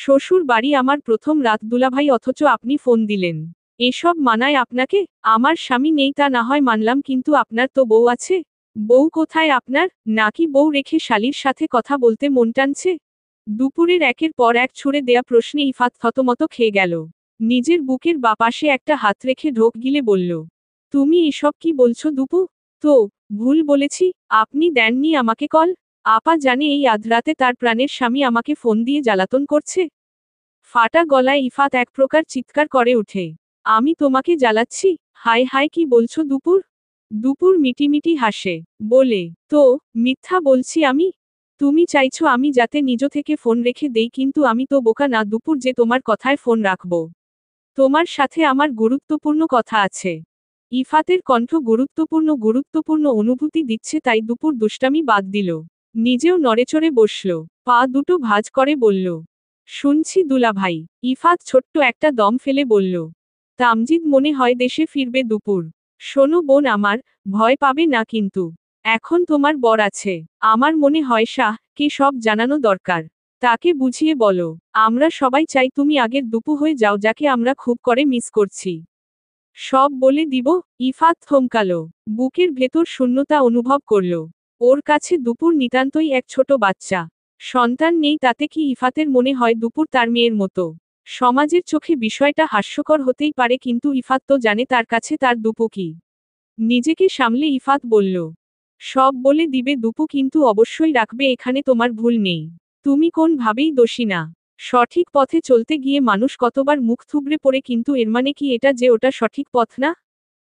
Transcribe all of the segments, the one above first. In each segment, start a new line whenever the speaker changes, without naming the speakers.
শ্বশুর বাড়ি আমার প্রথম রাত দুলাভাই, অথচ আপনি ফোন দিলেন। এসব মানায় আপনাকে? আমার স্বামী নেই তা না হয় মানলাম, কিন্তু আপনার তো বউ আছে। বউ কোথায় আপনার? নাকি বউ রেখে শালীর সাথে কথা বলতে মন টানছে? দুপুরের একের পর এক ছুড়ে দেয়া প্রশ্নে ইফাত থতমত খেয়ে গেল। নিজের বুকের বাপাশে একটা হাত রেখে ঢোক গিলে বলল, তুমি এসব কি বলছো দুপু? তো ভুল বলেছি? আপনি দেননি আমাকে কল? আপা জানে এই আধরাতে তার প্রাণের স্বামী আমাকে ফোন দিয়ে জ্বালাতন করছে? ফাটা গলায় ইফাত এক প্রকার চিৎকার করে ওঠে। আমি তোমাকে জ্বালাচ্ছি? হায় হায়, কি বলছো দুপুর? দুপুর মিটিমিটি হাসে, বলে, তো মিথ্যা বলছি আমি? তুমি চাইছো আমি যাতে নিজ থেকে ফোন রেখে দেই, কিন্তু আমি তো বোকা না দুপুর যে তোমার কথায় ফোন রাখবো। তোমার সাথে আমার গুরুত্বপূর্ণ কথা আছে। ইফাতের কণ্ঠ গুরুত্বপূর্ণ গুরুত্বপূর্ণ অনুভূতি দিচ্ছে, তাই দুপুর দুষ্টামি বাদ দিল। নিজেও নড়েচড়ে বসল, পা দুটো ভাঁজ করে বলল, শুনছি দুলাভাই। ইফাত ছোট্ট একটা দম ফেলে বলল, তামজিদ মনে হয় দেশে ফিরবে দুপুর। শোনো বোন আমার, ভয় পাবে না কিন্তু। এখন তোমার বর আছে। আমার মনে হয় শাহকে সব জানানো দরকার। তাকে বুঝিয়ে বলো, আমরা সবাই চাই তুমি আগের দুপু হয়ে যাও, যাকে আমরা খুব করে মিস করছি। সব বলে দিব? ইফাত থমকালো, বুকের ভেতর শূন্যতা অনুভব করল। ওর কাছে দুপুর নিতান্তই এক ছোট বাচ্চা। সন্তান নেই তাতে কি ইফাতের মনে হয় দুপুর তার মেয়ের মতো? সমাজের চোখে বিষয়টা হাস্যকর হতেই পারে, কিন্তু ইফাত তো জানে তার কাছে তার দুপু কি। নিজেকে সামলে ইফাত বলল, সব বলে দিবে দুপু, কিন্তু অবশ্যই রাখবে এখানে তোমার ভুল নেই। তুমি কোন ভাবেই দোষী না। সঠিক পথে চলতে গিয়ে মানুষ কতবার মুখ থুবড়ে পড়ে, কিন্তু এর মানে কি এটা যে ওটা সঠিক পথ না?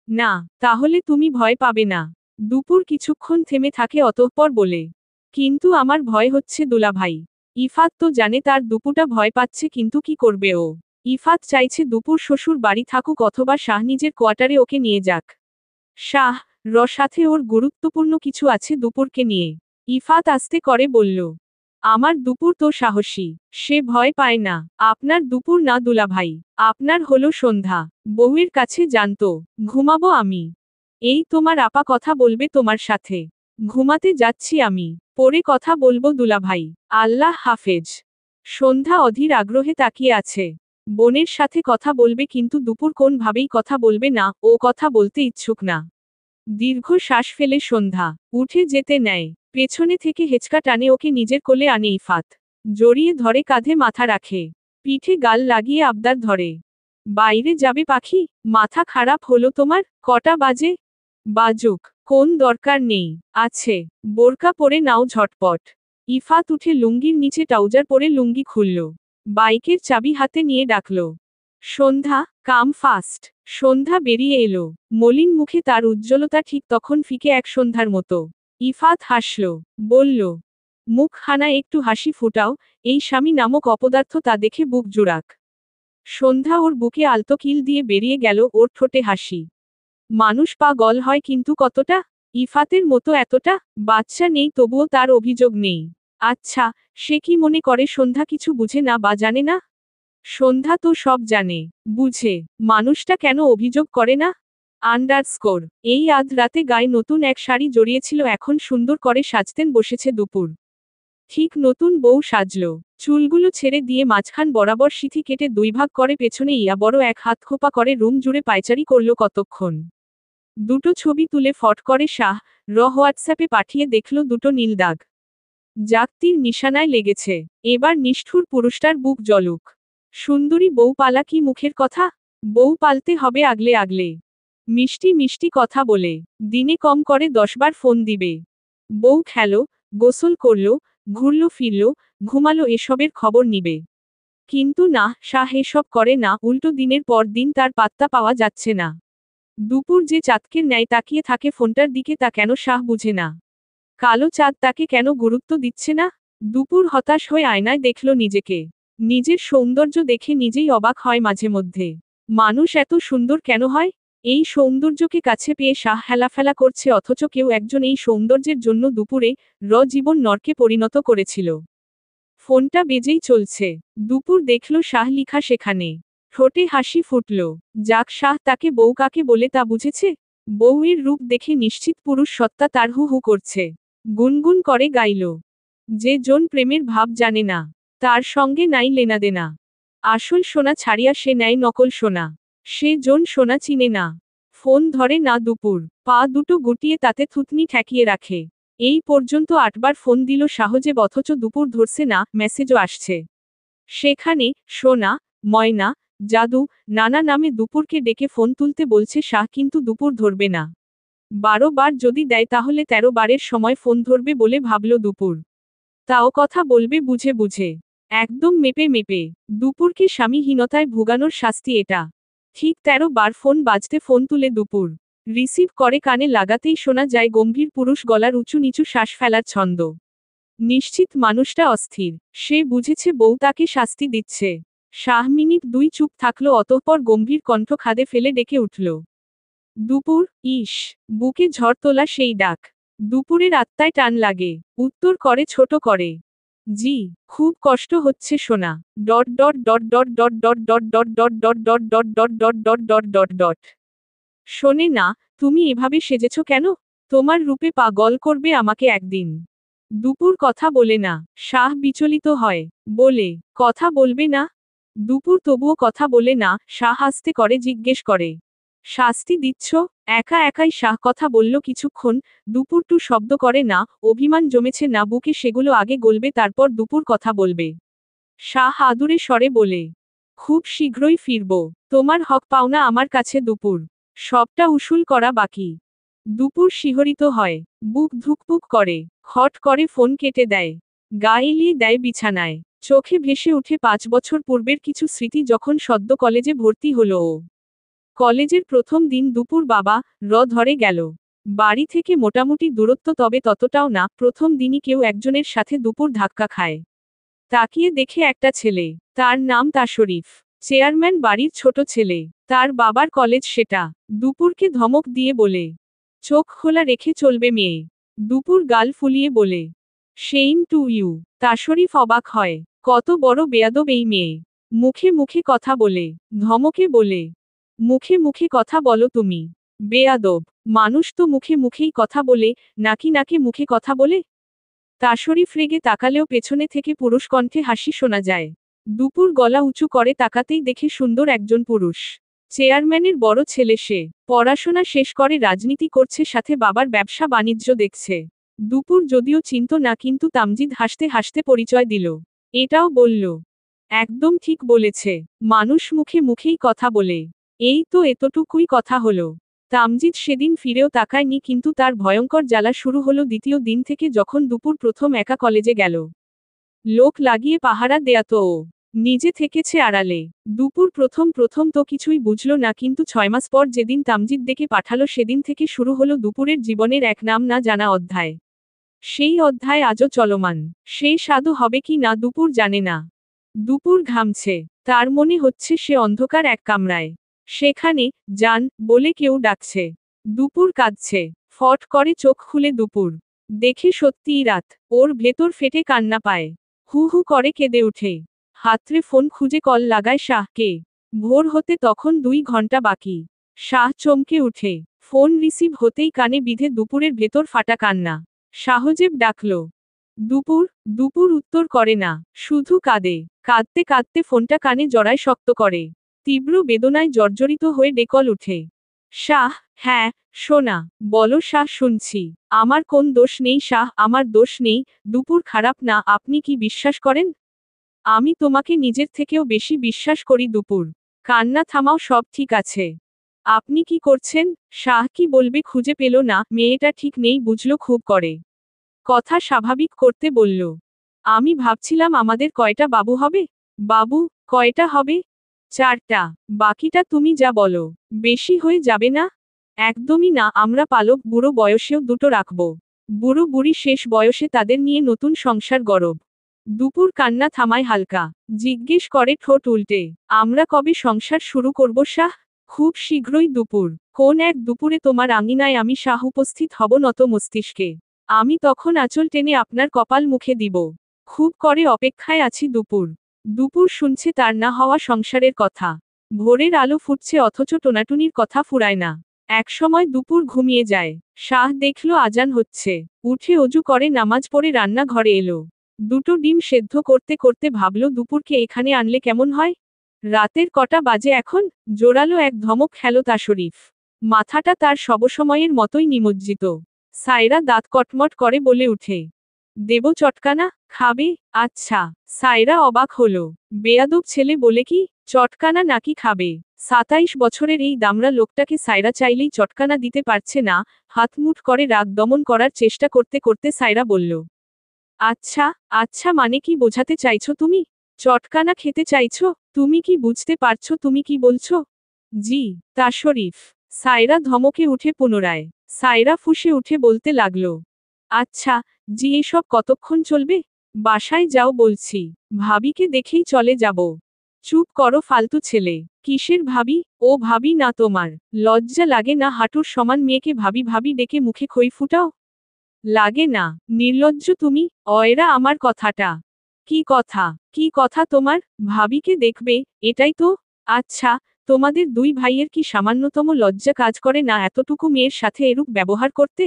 না, তাহলে তুমি ভয় পাবে না। দুপুর কিছুক্ষণ থেমে থাকে, অতঃপর বলে, কিন্তু আমার ভয় হচ্ছে দুলাভাই। ইফাত তো জানে তার দুপুটা ভয় পাচ্ছে, কিন্তু কি করবে ও? ইফাত চাইছে দুপুর শ্বশুর বাড়ি থাকুক, অথবা শাহ নিজের কোয়ার্টারে ওকে নিয়ে যাক। শাহ সাথে ওর গুরুত্বপূর্ণ কিছু আছে দুপুরকে নিয়ে। ইফাত আস্তে করে বলল, আমার দুপুর তো সাহসী, সে ভয় পায় না। আপনার দুপুর না দুলাভাই, আপনার হলো সন্ধ্যা। বউয়ের কাছে জানতো, ঘুমাবো আমি। এই তোমার আপা কথা বলবে তোমার সাথে। ঘুমাতে যাচ্ছি আমি, পরে কথা বলবো দুলাভাই। আল্লাহ হাফেজ। সন্ধ্যা অধীর আগ্রহে তাকিয়ে আছে। বোনের সাথে কথা বলবে, কিন্তু দুপুর কোন ভাবেই কথা বলবে না, ও কথা বলতে ইচ্ছুক না। দীর্ঘ শ্বাস ফেলে সন্ধ্যা উঠে যেতে নেয়। পেছনে থেকে হেঁচকা টানে ওকে নিজের কোলে আনে ইফাত। জড়িয়ে ধরে, কাঁধে মাথা রাখে, পিঠে গাল লাগিয়ে আবদার ধরে, বাইরে যাবে পাখি? মাথা খারাপ হলো তোমার? কটা বাজে? বাজুক, কোন দরকার নেই। আছে, বোরকা পরে নাও ঝটপট। ইফাত উঠে লুঙ্গির নিচে ট্রাউজার পরে লুঙ্গি খুলল। বাইকের চাবি হাতে নিয়ে ডাকল, সন্ধ্যা, কাম ফাস্ট। সন্ধ্যা বেরিয়ে এলো। মলিন মুখে তার উজ্জ্বলতা ঠিক তখন ফিকে এক সন্ধ্যার মতো। ইফাত হাসল, বলল, মুখখানা একটু হাসি ফুটাও, এই স্বামী নামক অপদার্থ তা দেখে বুক জুড়াক। সন্ধ্যা ওর বুকে আলতো কিল দিয়ে বেরিয়ে গেল, ওর ঠোঁটে হাসি। মানুষ পাগল হয় কিন্তু কতটা? ইফাতের মতো এতটা? বাচ্চা নেই তবুও তার অভিযোগ নেই। আচ্ছা, সে কি মনে করে সন্ধ্যা কিছু বুঝে না বা জানে না? সন্ধ্যা তো সব জানে, বুঝে। মানুষটা কেন অভিযোগ করে না? আন্ডারস্কোর। এই আধ রাতে গায়ে নতুন এক শাড়ি জড়িয়েছিল, এখন সুন্দর করে সাজতেন বসেছে দুপুর। ঠিক নতুন বউ সাজল। চুলগুলো ছেড়ে দিয়ে মাঝখান বরাবর সিথি কেটে দুই ভাগ করে পেছনে ইয়া বড় এক হাত খোপা করে রুম জুড়ে পায়চারি করল কতক্ষণ। দুটো ছবি তুলে ফট করে শাহ হোয়াটসঅ্যাপে পাঠিয়ে দেখল দুটো নীল দাগ। জাগতির নিশানায় লেগেছে। এবার নিষ্ঠুর পুরুষটার বুক জ্বলুক। সুন্দরী বউ পালা কি মুখের কথা? বউ পালতে হবে আগলে আগলে। মিষ্টি মিষ্টি কথা বলে। দিনে কম করে 10 বার ফোন দিবে। বউ খেলো, গোসল করলো, ঘুরলো ফিরলো, ঘুমালো, এসবের খবর নিবে। কিন্তু না, শাহ এসব করে না, উল্টো দিনের পর দিন তার পাত্তা পাওয়া যাচ্ছে না। দুপুর যে চাঁদকের ন্যায় তাকিয়ে থাকে ফোনটার দিকে, তা কেন শাহ বুঝে না? কালো চাঁদ তাকে কেন গুরুত্ব দিচ্ছে না? দুপুর হতাশ হয়ে আয়নায় দেখল নিজেকে। নিজের সৌন্দর্য দেখে নিজেই অবাক হয় মাঝে মধ্যে। মানুষ এত সুন্দর কেন হয়? এই সৌন্দর্যকে কাছে পেয়ে শাহ হেলাফেলা করছে, অথচ কেউ একজন এই সৌন্দর্যের জন্য দুপুরে জীবন নরকে পরিণত করেছিল। ফোনটা বেজেই চলছে। দুপুর দেখল শাহ লিখা সেখানে। ঠোঁটে হাসি ফুটল। যাক, শাহ তাকে বউ কাকে বলে তা বুঝেছে। বউয়ের রূপ দেখে নিশ্চিত পুরুষ সত্তা তার হু হু করছে। গুনগুন করে গাইল, যে জন প্রেমের ভাব জানে না, তার সঙ্গে নাই লেনাদেনা। আসল সোনা ছাড়িয়া সে নেয় নকল সোনা। সে জন সোনা চিনে না। ফোন ধরে না দুপুর। পা দুটো গুটিয়ে তাতে থুতনি ঠেকিয়ে রাখে। এই পর্যন্ত 8বার ফোন দিল শাহজেব, অথচ দুপুর ধরছে না, মেসেজও আসছে। সেখানে সোনা, ময়না, জাদু, নানা নামে দুপুরকে ডেকে ফোন তুলতে বলছে শাহ, কিন্তু দুপুর ধরবে না। 12 বার যদি দেয় তাহলে 13 বারের সময় ফোন ধরবে বলে ভাবল দুপুর। তাও কথা বলবে বুঝে বুঝে। একদম মেপে মেপে। দুপুরকে স্বামীহীনতায় ভুগানোর শাস্তি এটা। ঠিক 13 বার ফোন বাজতে ফোন তুলে দুপুর। রিসিভ করে, কানে লাগাতেই শোনা যায় গম্ভীর পুরুষ গলার উঁচু নিচু শ্বাস ফেলার ছন্দ। নিশ্চিত মানুষটা অস্থির। সে বুঝেছে বউ তাকে শাস্তি দিচ্ছে। শাহ মিনিট 2 চুপ থাকলো, অতঃপর গম্ভীর কণ্ঠ খাদে ফেলে ডেকে উঠল। দুপুর। ইস! বুকে ঝড় তোলা সেই ডাক। দুপুরের আত্মায় টান লাগে। উত্তর করে ছোট করে। জি, খুব কষ্ট হচ্ছে সোনা। Dot dot dot dot dot dot dot dot dot dot dot dot dot dot dot dot dot dot. শোনে না, তুমি এভাবে সেজেছ কেন? তোমার রূপে পাগল করবে আমাকে একদিন। দুপুর কথা বলে না। শাহ বিচলিত হয়। বলে, কথা বলবে না? দুপুর তবুও কথা বলে না। শাহ আস্তে করে জিজ্ঞেস করে, শাস্তি দিচ্ছ? একা একাই শাহ কথা বলল কিছুক্ষণ। দুপুর টু শব্দ করে না। অভিমান জমেছে না বুকে, সেগুলো আগে গলবে, তারপর দুপুর কথা বলবে। শাহ আদুরে স্বরে বলে, খুব শীঘ্রই ফিরব। তোমার হক পাওনা আমার কাছে দুপুর। সবটা উসুল করা বাকি। দুপুর শিহরিত হয়। বুক ধুকপুক করে। খট করে ফোন কেটে দেয়। গা এলিয়ে দেয় বিছানায়। চোখে ভেসে উঠে 5 বছর পূর্বের কিছু স্মৃতি, যখন সদ্য কলেজে ভর্তি হলো ও। কলেজের প্রথম দিন দুপুর বাবা ধরে গেল। বাড়ি থেকে মোটামুটি দূরত্ব, তবে ততটাও না। প্রথম দিনই কেউ একজনের সাথে দুপুর ধাক্কা খায়। তাকিয়ে দেখে একটা ছেলে। তার নাম তাশরিফ। চেয়ারম্যান বাড়ির ছোট ছেলে। তার বাবার কলেজ সেটা। দুপুরকে ধমক দিয়ে বলে, চোখ খোলা রেখে চলবে মেয়ে। দুপুর গাল ফুলিয়ে বলে, সেইম টু ইউ। তাশরিফ অবাক হয়। কত বড় বেয়াদব এই মেয়ে। মুখে মুখে কথা বলে। ধমকে বলে, মুখে মুখে কথা বলো তুমি। বেয়াদব। মানুষ তো মুখে মুখেই কথা বলে, নাকি নাকে মুখে কথা বলে? তাশরিফ রেগে তাকালেও পেছনে থেকে পুরুষ কণ্ঠে হাসি শোনা যায়। দুপুর গলা উঁচু করে তাকাতেই দেখে সুন্দর একজন পুরুষ। চেয়ারম্যানের বড় ছেলে সে। পড়াশোনা শেষ করে রাজনীতি করছে, সাথে বাবার ব্যবসা বাণিজ্য দেখছে। দুপুর যদিও চিনত না, কিন্তু তামজিদ হাসতে হাসতে পরিচয় দিল। এটাও বলল, একদম ঠিক বলেছে, মানুষ মুখে মুখেই কথা বলে। এই তো এতটুকুই কথা হলো। তামজিদ সেদিন ফিরেও তাকায়নি, কিন্তু তার ভয়ঙ্কর জ্বালা শুরু হলো দ্বিতীয় দিন থেকে, যখন দুপুর প্রথম একা কলেজে গেল। লোক লাগিয়ে পাহারা দেয়াত ও। নিজে থেকেছে আড়ালে। দুপুর প্রথম প্রথম তো কিছুই বুঝল না, কিন্তু 6 মাস পর যেদিন তামজিদ ডেকে পাঠালো, সেদিন থেকে শুরু হলো দুপুরের জীবনের এক নাম না জানা অধ্যায়। সেই অধ্যায় আজও চলমান। সেই স্বাদু হবে কি না দুপুর জানে না। দুপুর ঘামছে। তার মনে হচ্ছে সে অন্ধকার এক কামরায়। সেখানে যান বলে কেউ ডাকছে। দুপুর কাঁদছে। ফট করে চোখ খুলে দুপুর। দেখে সত্যিই রাত। ওর ভেতর ফেটে কান্না পায়। হু হু করে কেঁদে উঠে। হাতরে ফোন খুঁজে কল লাগায় শাহকে। ভোর হতে তখন 2 ঘন্টা বাকি। শাহ চমকে উঠে। ফোন রিসিভ হতেই কানে বিধে দুপুরের ভেতর ফাটা কান্না। শাহজেব ডাকল। দুপুর। দুপুর উত্তর করে না, শুধু কাঁদে। কাঁদতে কাঁদতে ফোনটা কানে জড়ায় শক্ত করে। তীব্র বেদনায় জর্জরিত হয়ে ডেকল উঠে। শাহ। হ্যাঁ, সোনা। বলো শাহ, শুনছি। আমার কোন দোষ নেই শাহ, আমার দোষ নেই। দুপুর খারাপ না, আপনি কি বিশ্বাস করেন? আমি তোমাকে নিজের থেকেও বেশি বিশ্বাস করি দুপুর। কান্না থামাও, সব ঠিক আছে। আপনি কি করছেন? শাহ কি বলবে খুঁজে পেল না, মেয়েটা ঠিক নেই বুঝল খুব করে। কথা স্বাভাবিক করতে বলল, আমি ভাবছিলাম আমাদের কয়টা বাবু হবে? বাবু? কয়টা হবে? 4টা। বাকিটা তুমি যা বলো। বেশি হয়ে যাবে না? একদমই না, আমরা পালক বুড়ো বয়সেও 2টো রাখব। বুড়ো বুড়ি শেষ বয়সে তাদের নিয়ে নতুন সংসার গড়ব। দুপুর কান্না থামায় হালকা। জিজ্ঞেস করে ঠোঁট উল্টে, আমরা কবে সংসার শুরু করব শাহ? খুব শীঘ্রই দুপুর। কোন এক দুপুরে তোমার আঙিনায় আমি শাহ উপস্থিত হব নত মস্তিষ্কে। আমি তখন আঁচল টেনে আপনার কপাল মুখে দিব। খুব করে অপেক্ষায় আছি দুপুর। দুপুর শুনছে তার না হওয়া সংসারের কথা। ভোরের আলো ফুটছে, অথচ টোনাটুনির কথা ফুরায় না। একসময় দুপুর ঘুমিয়ে যায়। শাহ দেখল আজান হচ্ছে। উঠে অজু করে নামাজ পড়ে রান্নাঘরে এলো। দুটো ডিম সেদ্ধ করতে করতে ভাবল দুপুরকে এখানে আনলে কেমন হয়। রাতের কটা বাজে এখন? জোরালো এক ধমক খেল তাশরিফ। মাথাটা তার সবসময়ের মতোই নিমজ্জিত। সায়রা দাঁত কটমট করে বলে উঠে, দেব চটকানা? খাবে? আচ্ছা। সায়রা অবাক হলো। বেয়াদব ছেলে বলে কি, চটকানা নাকি খাবে? ২৭ বছরের এই দামড়া লোকটাকে সায়রা চাইলেই চটকানা দিতে পারছে না। হাতমুঠ করে রাগ দমন করার চেষ্টা করতে করতে সায়রা বলল, আচ্ছা, আচ্ছা মানে কি বোঝাতে চাইছো তুমি? চটকানা খেতে চাইছো? তুমি কি বুঝতে পারছো তুমি কি বলছো? জি। তাশরিফ। সায়রা ধমকে উঠে পুনরায়। সায়রা ফুঁসে উঠে বলতে লাগলো, আচ্ছা, জি এসব কতক্ষণ চলবে? বাসায় যাও বলছি। ভাবিকে দেখেই চলে যাব। চুপ করো ফালতু ছেলে। কিসের ভাবি? ও ভাবি না তোমার লজ্জা লাগে না হাঁটুর সমান মেয়েকে ভাবি ভাবি ডেকে মুখে খই ফুটাও? লাগে না? নির্লজ্জ তুমি। অয়রা আমার কথাটা। কি কথা? কি কথা তোমার? ভাবিকে দেখবে, এটাই তো? আচ্ছা, তোমাদের দুই ভাইয়ের কি সামান্যতম লজ্জা কাজ করে না এতটুকু মেয়ের সাথে এরূপ ব্যবহার করতে?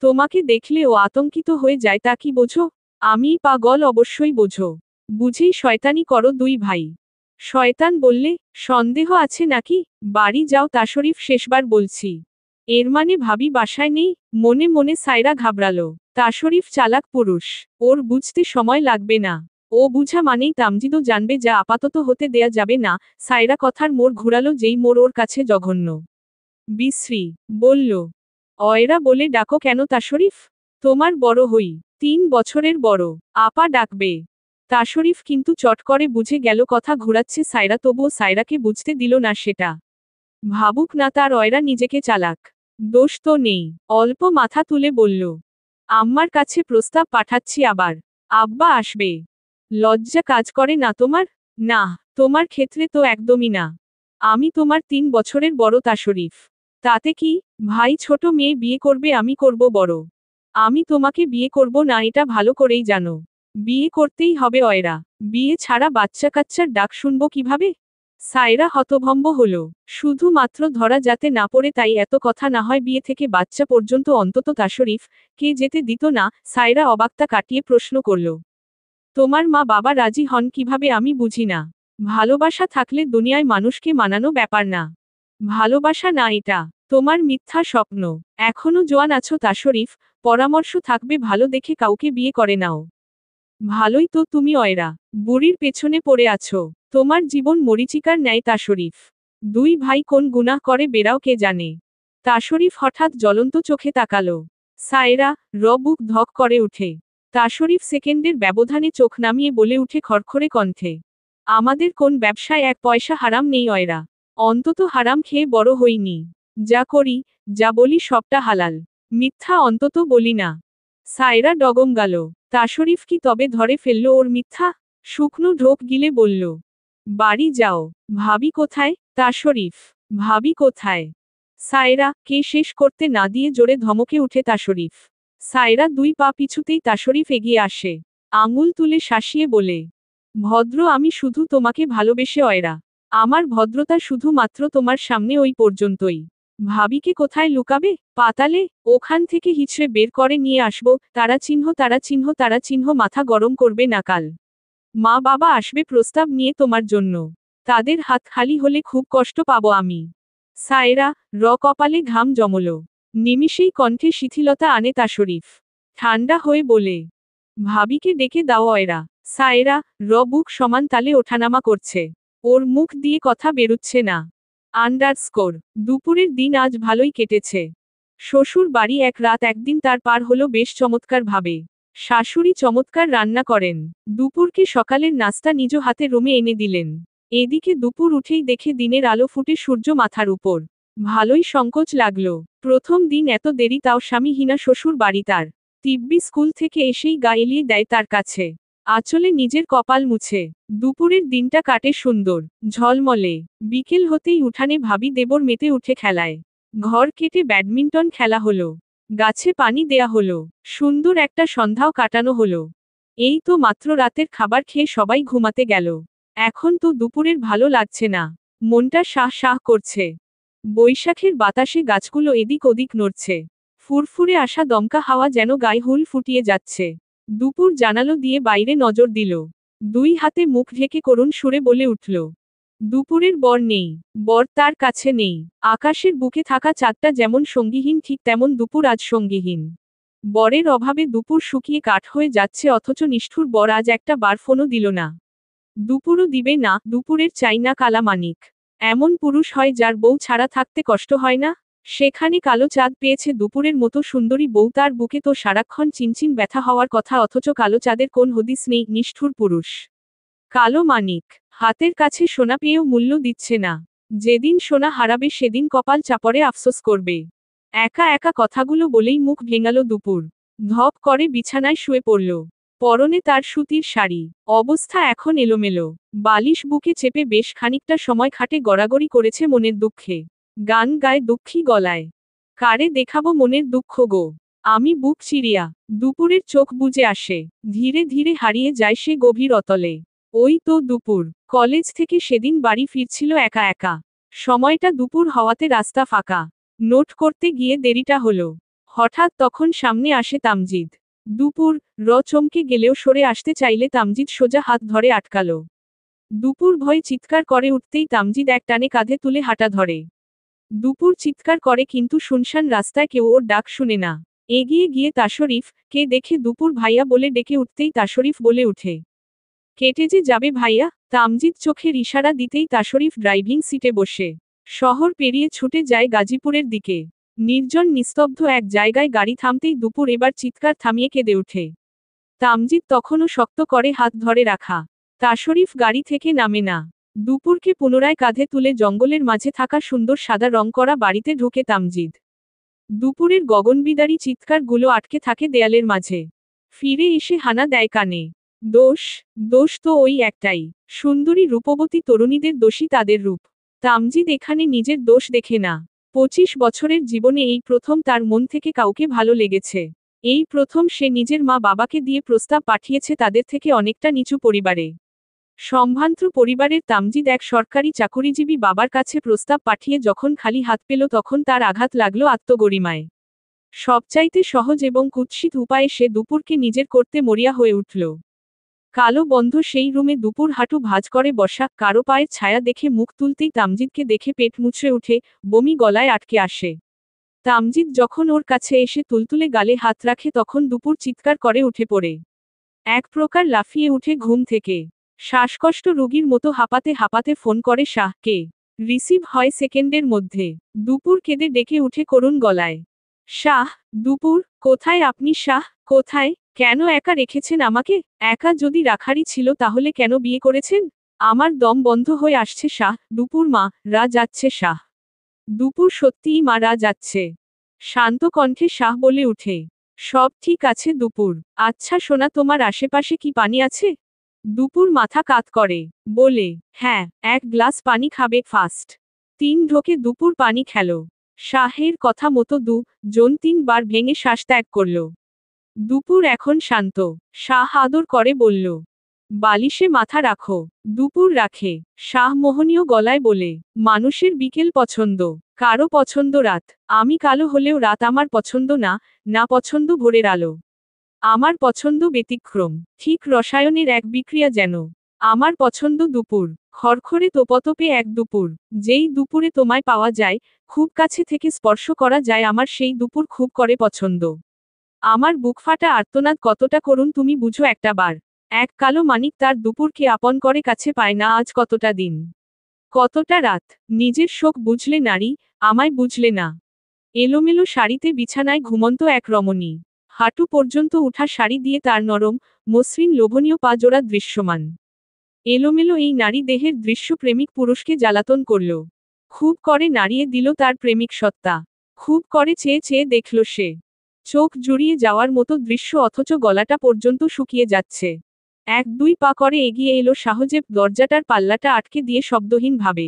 তোমাকে দেখলে ও আতঙ্কিত হয়ে যায় তা কি বোঝো? আমি পাগল অবশ্যই বোঝো। বুঝেই শয়তানি করো দুই ভাই। শয়তান বললে, সন্দেহ আছে নাকি? বাড়ি যাও তাশরিফ শেষবার বলছি। এর মানে ভাবি বাসায় নেই? মনে মনে সায়রা ঘাবড়ালো। তাশরিফ চালাক পুরুষ। ওর বুঝতে সময় লাগবে না। ও বুঝা মানেই তামজিদও জানবে যা আপাতত হতে দেয়া যাবে না। সায়রা কথার মোড় ঘুরালো যেই মোড় ওর কাছে জঘন্য বিশ্রী। বলল, অয়রা বলে ডাকো কেন তাশরিফ? তোমার বড় হই। ৩ বছরের বড়। আপা ডাকবে। তাশরিফ কিন্তু চট করে বুঝে গেল কথা ঘুরাচ্ছে সায়রা, তবুও সায়রাকে বুঝতে দিল না সেটা। ভাবুক না তার অয়রা নিজেকে চালাক। দোষ তো নেই। অল্প মাথা তুলে বলল, আম্মার কাছে প্রস্তাব পাঠাচ্ছি আবার। আব্বা আসবে। লজ্জা কাজ করে না তোমার? না, তোমার ক্ষেত্রে তো একদমই না। আমি তোমার ৩ বছরের বড় তাশরিফ। তাতে কি? ভাই ছোট মেয়ে বিয়ে করবে আমি করব বড়। আমি তোমাকে বিয়ে করব না এটা ভালো করেই জানো। বিয়ে করতেই হবে অয়রা। বিয়ে ছাড়া বাচ্চা কাচ্চার ডাক শুনবো কিভাবে? সায়রা হতভম্ব হলো। শুধুমাত্র ধরা যাতে না পড়ে তাই এত কথা না হয় বিয়ে থেকে বাচ্চা পর্যন্ত অন্তত তাশরিফ কে যেতে দিত না। সায়রা অবাকতা কাটিয়ে প্রশ্ন করল, তোমার মা বাবা রাজি হন কিভাবে আমি বুঝি না। ভালোবাসা থাকলে দুনিয়ায় মানুষকে মানানো ব্যাপার না। ভালোবাসা না এটা। তোমার মিথ্যা স্বপ্ন। এখনো জোয়ান আছো তাশরিফ, পরামর্শ থাকবে ভালো দেখে কাউকে বিয়ে করে নাও। ভালোই তো তুমি অয়রা। বুড়ির পেছনে পড়ে আছো। তোমার জীবন মরীচিকার ন্যায় তাশরিফ। দুই ভাই কোন গুনাহ করে বেরাও কে জানে। তাশরিফ হঠাৎ জ্বলন্ত চোখে তাকালো। সায়রা বুক ধক করে উঠে। তাশরিফ সেকেন্ডের ব্যবধানে চোখ নামিয়ে বলে উঠে খড়খড়ে কণ্ঠে, আমাদের কোন ব্যবসায় এক পয়সা হারাম নেই অয়রা। অন্তত হারাম খেয়ে বড় হইনি। যা করি, যা বলি সবটা হালাল। মিথ্যা অন্তত বলি না। সায়রা ডগম গেল। তাশরিফ কি তবে ধরে ফেলল ওর মিথ্যা? শুকনো ঢোক গিলে বলল, বাড়ি যাও। ভাবি কোথায়? তাশরিফ। ভাবি কোথায়? সায়রা কে শেষ করতে না দিয়ে জোরে ধমকে উঠে তাশরিফ। সায়রা ২ পা পিছুতেই তাশরিফ এগিয়ে আসে। আঙুল তুলে শাসিয়ে বলে, ভদ্র আমি শুধু তোমাকে ভালোবেসে অয়রা। আমার ভদ্রতা শুধুমাত্র তোমার সামনে ওই পর্যন্তই। ভাবিকে কোথায় লুকাবে? পাতালে? ওখান থেকে হিচড়ে বের করে নিয়ে আসবো। তারা চিহ্ন তারা চিহ্ন তারা চিহ্ন মাথা গরম করবে না কাল। মা বাবা আসবে প্রস্তাব নিয়ে তোমার জন্য। তাদের হাত খালি হলে খুব কষ্ট পাবো আমি। সায়রা কপালে ঘাম জমল। নিমিষেই কণ্ঠে শিথিলতা আনে তাশরিফ। ঠান্ডা হয়ে বলে, ভাবিকে ডেকে দাও অয়রা। সায়রা বুক সমান তালে ওঠানামা করছে। ওর মুখ দিয়ে কথা বেরুচ্ছে না। আন্ডারস্কোর। দুপুরের দিন আজ ভালোই কেটেছে। শ্বশুর বাড়ি এক রাত একদিন তার পার হলো বেশ চমৎকার ভাবে। শাশুড়ি চমৎকার রান্না করেন। দুপুরকে সকালের নাস্তা নিজ হাতে রুমে এনে দিলেন। এদিকে দুপুর উঠেই দেখে দিনের আলো ফুটে সূর্য মাথার উপর। ভালোই সংকোচ লাগলো। প্রথম দিন এত দেরি তাও স্বামীহীনা শ্বশুর বাড়ি তার। তিব্বি স্কুল থেকে এসেই গা এলিয়ে দেয় তার কাছে। আঁচলে নিজের কপাল মুছে। দুপুরের দিনটা কাটে সুন্দর ঝলমলে। বিকেল হতেই উঠানে ভাবি দেবর মেতে উঠে খেলায়। ঘর কেটে ব্যাডমিন্টন খেলা হলো। গাছে পানি দেয়া হলো। সুন্দর একটা সন্ধ্যাও কাটানো হলো। এই তো মাত্র রাতের খাবার খেয়ে সবাই ঘুমাতে গেল। এখন তো দুপুরের ভালো লাগছে না। মনটা শাহ শাহ করছে। বৈশাখের বাতাসে গাছগুলো এদিক ওদিক নড়ছে। ফুরফুরে আসা দমকা হাওয়া যেন গায়ে হুল ফুটিয়ে যাচ্ছে। দুপুর জানালো দিয়ে বাইরে নজর দিল। দুই হাতে মুখ ঢেকে করুণ সুরে বলে উঠল, দুপুরের বর নেই, বর তার কাছে নেই। আকাশের বুকে থাকা চাঁদটা যেমন সঙ্গীহীন ঠিক তেমন দুপুর আজ সঙ্গীহীন। বরের অভাবে দুপুর শুকিয়ে কাঠ হয়ে যাচ্ছে, অথচ নিষ্ঠুর বর আজ একটা বার ফোনও দিল না। দুপুরও দিবে না, দুপুরের চাই না কালা মানিক। এমন পুরুষ হয় যার বউ ছাড়া থাকতে কষ্ট হয় না? সেখানে কালো চাঁদ পেয়েছে দুপুরের মতো সুন্দরী বউ, তার বুকে তো সারাক্ষণ চিনচিন ব্যথা হওয়ার কথা, অথচ কালো চাঁদের কোন হদিস নেই। নিষ্ঠুর পুরুষ কালো মানিক হাতের কাছে সোনা পেয়েও মূল্য দিচ্ছে না। যেদিন সোনা হারাবে সেদিন কপাল চাপড়ে আফসোস করবে। একা একা কথাগুলো বলেই মুখ ভেঙালো দুপুর। ধপ করে বিছানায় শুয়ে পড়ল। পরনে তার সুতির শাড়ি, অবস্থা এখন এলোমেলো। বালিশ বুকে চেপে বেশ খানিকটা সময় খাটে গড়াগড়ি করেছে মনের দুঃখে। গান গায় দুঃখী গলায়, কারে দেখাবো মনের দুঃখ গো, আমি বুক চিরিয়া। দুপুরের চোখ বুজে আসে, ধীরে ধীরে হারিয়ে যায় সে গভীর অতলে। ওই তো দুপুর কলেজ থেকে সেদিন বাড়ি ফিরছিল একা একা। সময়টা দুপুর হওয়াতে রাস্তা ফাঁকা। নোট করতে গিয়ে দেরিটা হলো। হঠাৎ তখন সামনে আসে তামজিদ। দুপুর চমকে গেলেও সরে আসতে চাইলে তামজিদ সোজা হাত ধরে আটকালো। দুপুর ভয় চিৎকার করে উঠতেই তামজিদ এক টানে কাঁধে তুলে হাঁটা ধরে। দুপুর চিৎকার করে কিন্তু শুনশান রাস্তায় কেউ ওর ডাক শুনে না। এগিয়ে গিয়ে তাশরিফ কে দেখে দুপুর ভাইয়া বলে ডেকে উঠতেই তাশরিফ বলে উঠে, কেটে যে যাবে ভাইয়া। তামজিদ চোখের ইশারা দিতেই তাশরিফ ড্রাইভিং সিটে বসে শহর পেরিয়ে ছুটে যায় গাজীপুরের দিকে। নির্জন নিস্তব্ধ এক জায়গায় গাড়ি থামতেই দুপুর এবার চিৎকার থামিয়ে কেঁদে ওঠে। তামজিদ তখনও শক্ত করে হাত ধরে রাখা। তাশরিফ গাড়ি থেকে নামে না। দুপুরকে পুনরায় কাঁধে তুলে জঙ্গলের মাঝে থাকা সুন্দর সাদা রং করা বাড়িতে ঢোকে তামজিদ। দুপুরের গগনবিদারী চিৎকারগুলো আটকে থাকে দেয়ালের মাঝে। ফিরে এসে হানা দেয় কানে। দোষ দোষ তো ওই একটাই, সুন্দরী রূপবতী তরুণীদের দোষী তাদের রূপ। তামজিদ এখানে নিজের দোষ দেখে না। 25 বছরের জীবনে এই প্রথম তার মন থেকে কাউকে ভালো লেগেছে। এই প্রথম সে নিজের মা বাবাকে দিয়ে প্রস্তাব পাঠিয়েছে তাদের থেকে অনেকটা নিচু পরিবারে। সম্ভ্রান্ত পরিবারের তামজিদ এক সরকারি চাকুরিজীবী বাবার কাছে প্রস্তাব পাঠিয়ে যখন খালি হাত পেল তখন তার আঘাত লাগলো আত্মগরিমায়। সবচাইতে সহজ এবং কুৎসিত উপায়ে সে দুপুরকে নিজের করতে মরিয়া হয়ে উঠল। কালো বন্ধ সেই রুমে দুপুর হাঁটু ভাঁজ করে বসা, কারো পায়ের ছায়া দেখে মুখ তুলতেই তামজিদকে দেখে পেট মুচড়ে উঠে, বমি গলায় আটকে আসে। তামজিদ যখন ওর কাছে এসে তুলতুলে গালে হাত রাখে তখন দুপুর চিৎকার করে উঠে পড়ে। এক প্রকার লাফিয়ে উঠে ঘুম থেকে। শ্বাসকষ্ট রোগীর মতো হাঁপাতে হাঁপাতে ফোন করে শাহকে। রিসিভ হয় সেকেন্ডের মধ্যে। দুপুর কেঁদে ডেকে উঠে করুণ গলায়, শাহ, দুপুর, কোথায় আপনি শাহ, কোথায়? কেন একা রেখেছেন আমাকে? একা যদি রাখারই ছিল তাহলে কেন বিয়ে করেছেন? আমার দম বন্ধ হয়ে আসছে শাহ। দুপুর মা রা যাচ্ছে শাহ। দুপুর সত্যিই মা রা যাচ্ছে। শান্ত কণ্ঠে শাহ বলে উঠে, সব ঠিক আছে দুপুর। আচ্ছা সোনা, তোমার আশেপাশে কি পানি আছে? দুপুর মাথা কাত করে বলে, হ্যাঁ, এক গ্লাস পানি খাবে ফাস্ট। 3 ঢোকে দুপুর পানি খেলো। শাহের কথা মতো জন 3 বার ভেঙে শ্বাস ত্যাগ করল। দুপুর এখন শান্ত। শাহ আদর করে বলল, বালিশে মাথা রাখো। দুপুর রাখে। শাহ মোহনীয় গলায় বলে, মানুষের বিকেল পছন্দ, কারো পছন্দ রাত। আমি কালো হলেও রাত আমার পছন্দ না, না পছন্দ ভোরের আলো। আমার পছন্দ ব্যতিক্রম, ঠিক রসায়নের এক বিক্রিয়া যেন। আমার পছন্দ দুপুর, খড়খড়ে তোপতপে এক দুপুর। যেই দুপুরে তোমায় পাওয়া যায়, খুব কাছে থেকে স্পর্শ করা যায়, আমার সেই দুপুর খুব করে পছন্দ। আমার বুকফাটা আর্তনাদ কতটা করুণ তুমি বুঝো একটা বার। এক কালো মানিক তার দুপুরকে আপন করে কাছে পায় না আজ কতটা দিন, কতটা রাত। নিজের শোক বুঝলে নারী, আমায় বুঝলে না। এলোমেলো শাড়িতে বিছানায় ঘুমন্ত এক রমণী। হাঁটু পর্যন্ত উঠা শাড়ি দিয়ে তার নরম, মসৃণ লোভনীয় পা জোড়া দৃশ্যমান। এলোমেলো এই নারী দেহের দৃশ্য প্রেমিক পুরুষকে জ্বালাতন করল। খুব করে নাড়িয়ে দিল তার প্রেমিক সত্তা। খুব করে চেয়ে চেয়ে দেখল সে। চোখ জুড়িয়ে যাওয়ার মতো দৃশ্য, অথচ গলাটা পর্যন্ত শুকিয়ে যাচ্ছে। 1-2 পা করে এগিয়ে এলো সাহজে, দরজাটার পাল্লাটা আটকে দিয়ে শব্দহীন ভাবে।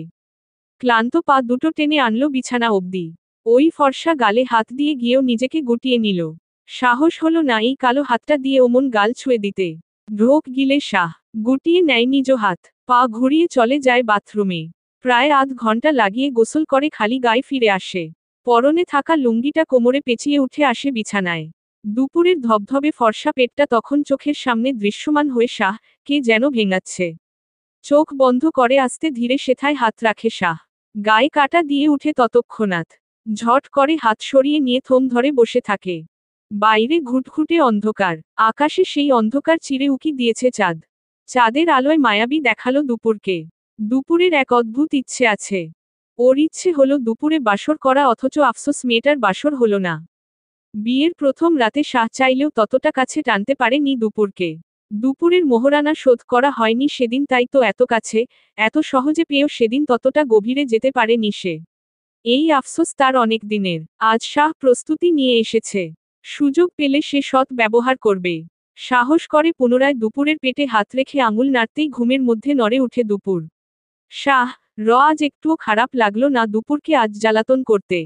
ক্লান্ত পা দুটো টেনে আনলো বিছানা অবধি। ওই ফর্সা গালে হাত দিয়ে গিয়েও নিজেকে গুটিয়ে নিল। সাহস হলো না এই কালো হাতটা দিয়ে ওমন গাল ছুঁয়ে দিতে। ঢোক গিলে শাহ গুটিয়ে নেয় নিজ হাত, পা ঘুরিয়ে চলে যায় বাথরুমে। প্রায় আধ ঘন্টা লাগিয়ে গোসল করে খালি গায়ে ফিরে আসে। পরনে থাকা লুঙ্গিটা কোমরে পেঁচিয়ে উঠে আসে বিছানায়। দুপুরের ধবধবে ফর্সা পেটটা তখন চোখের সামনে দৃশ্যমান হয়ে শাহ কে যেন ভেঙাচ্ছে। চোখ বন্ধ করে আস্তে ধীরে সেথায় হাত রাখে শাহ। গায়ে কাটা দিয়ে উঠে ততক্ষণাৎ ঝট করে হাত সরিয়ে নিয়ে থম ধরে বসে থাকে। বাইরে ঘুটঘুটে অন্ধকার, আকাশে সেই অন্ধকার চিরে উকি দিয়েছে চাঁদ। চাঁদের আলোয় মায়াবী দেখালো দুপুরকে। দুপুরের এক অদ্ভুত ইচ্ছে আছে। ওর ইচ্ছে হলো দুপুরে বাসর করা, অথচ আফসোস মেয়েটার বাসর হলো না। বিয়ের প্রথম রাতে শাহ চাইলেও ততটা কাছে টানতে পারেনি দুপুরকে। দুপুরের মোহরানা শোধ করা হয়নি সেদিন, তাই তো এত কাছে, এত সহজে পেয়েও সেদিন ততটা গভীরে যেতে পারেনি সে। এই আফসোস তার অনেক দিনের। আজ শাহ প্রস্তুতি নিয়ে এসেছে। সুযোগ পেলে সে সৎ ব্যবহার করবে। সাহস করে পুনরায় দুপুরের পেটে হাত রেখে আঙুল নাড়তেই ঘুমের মধ্যে নড়ে উঠে দুপুর। শাহ আজ একটুও খারাপ লাগলো না দুপুরকে আজ জ্বালাতন করতে।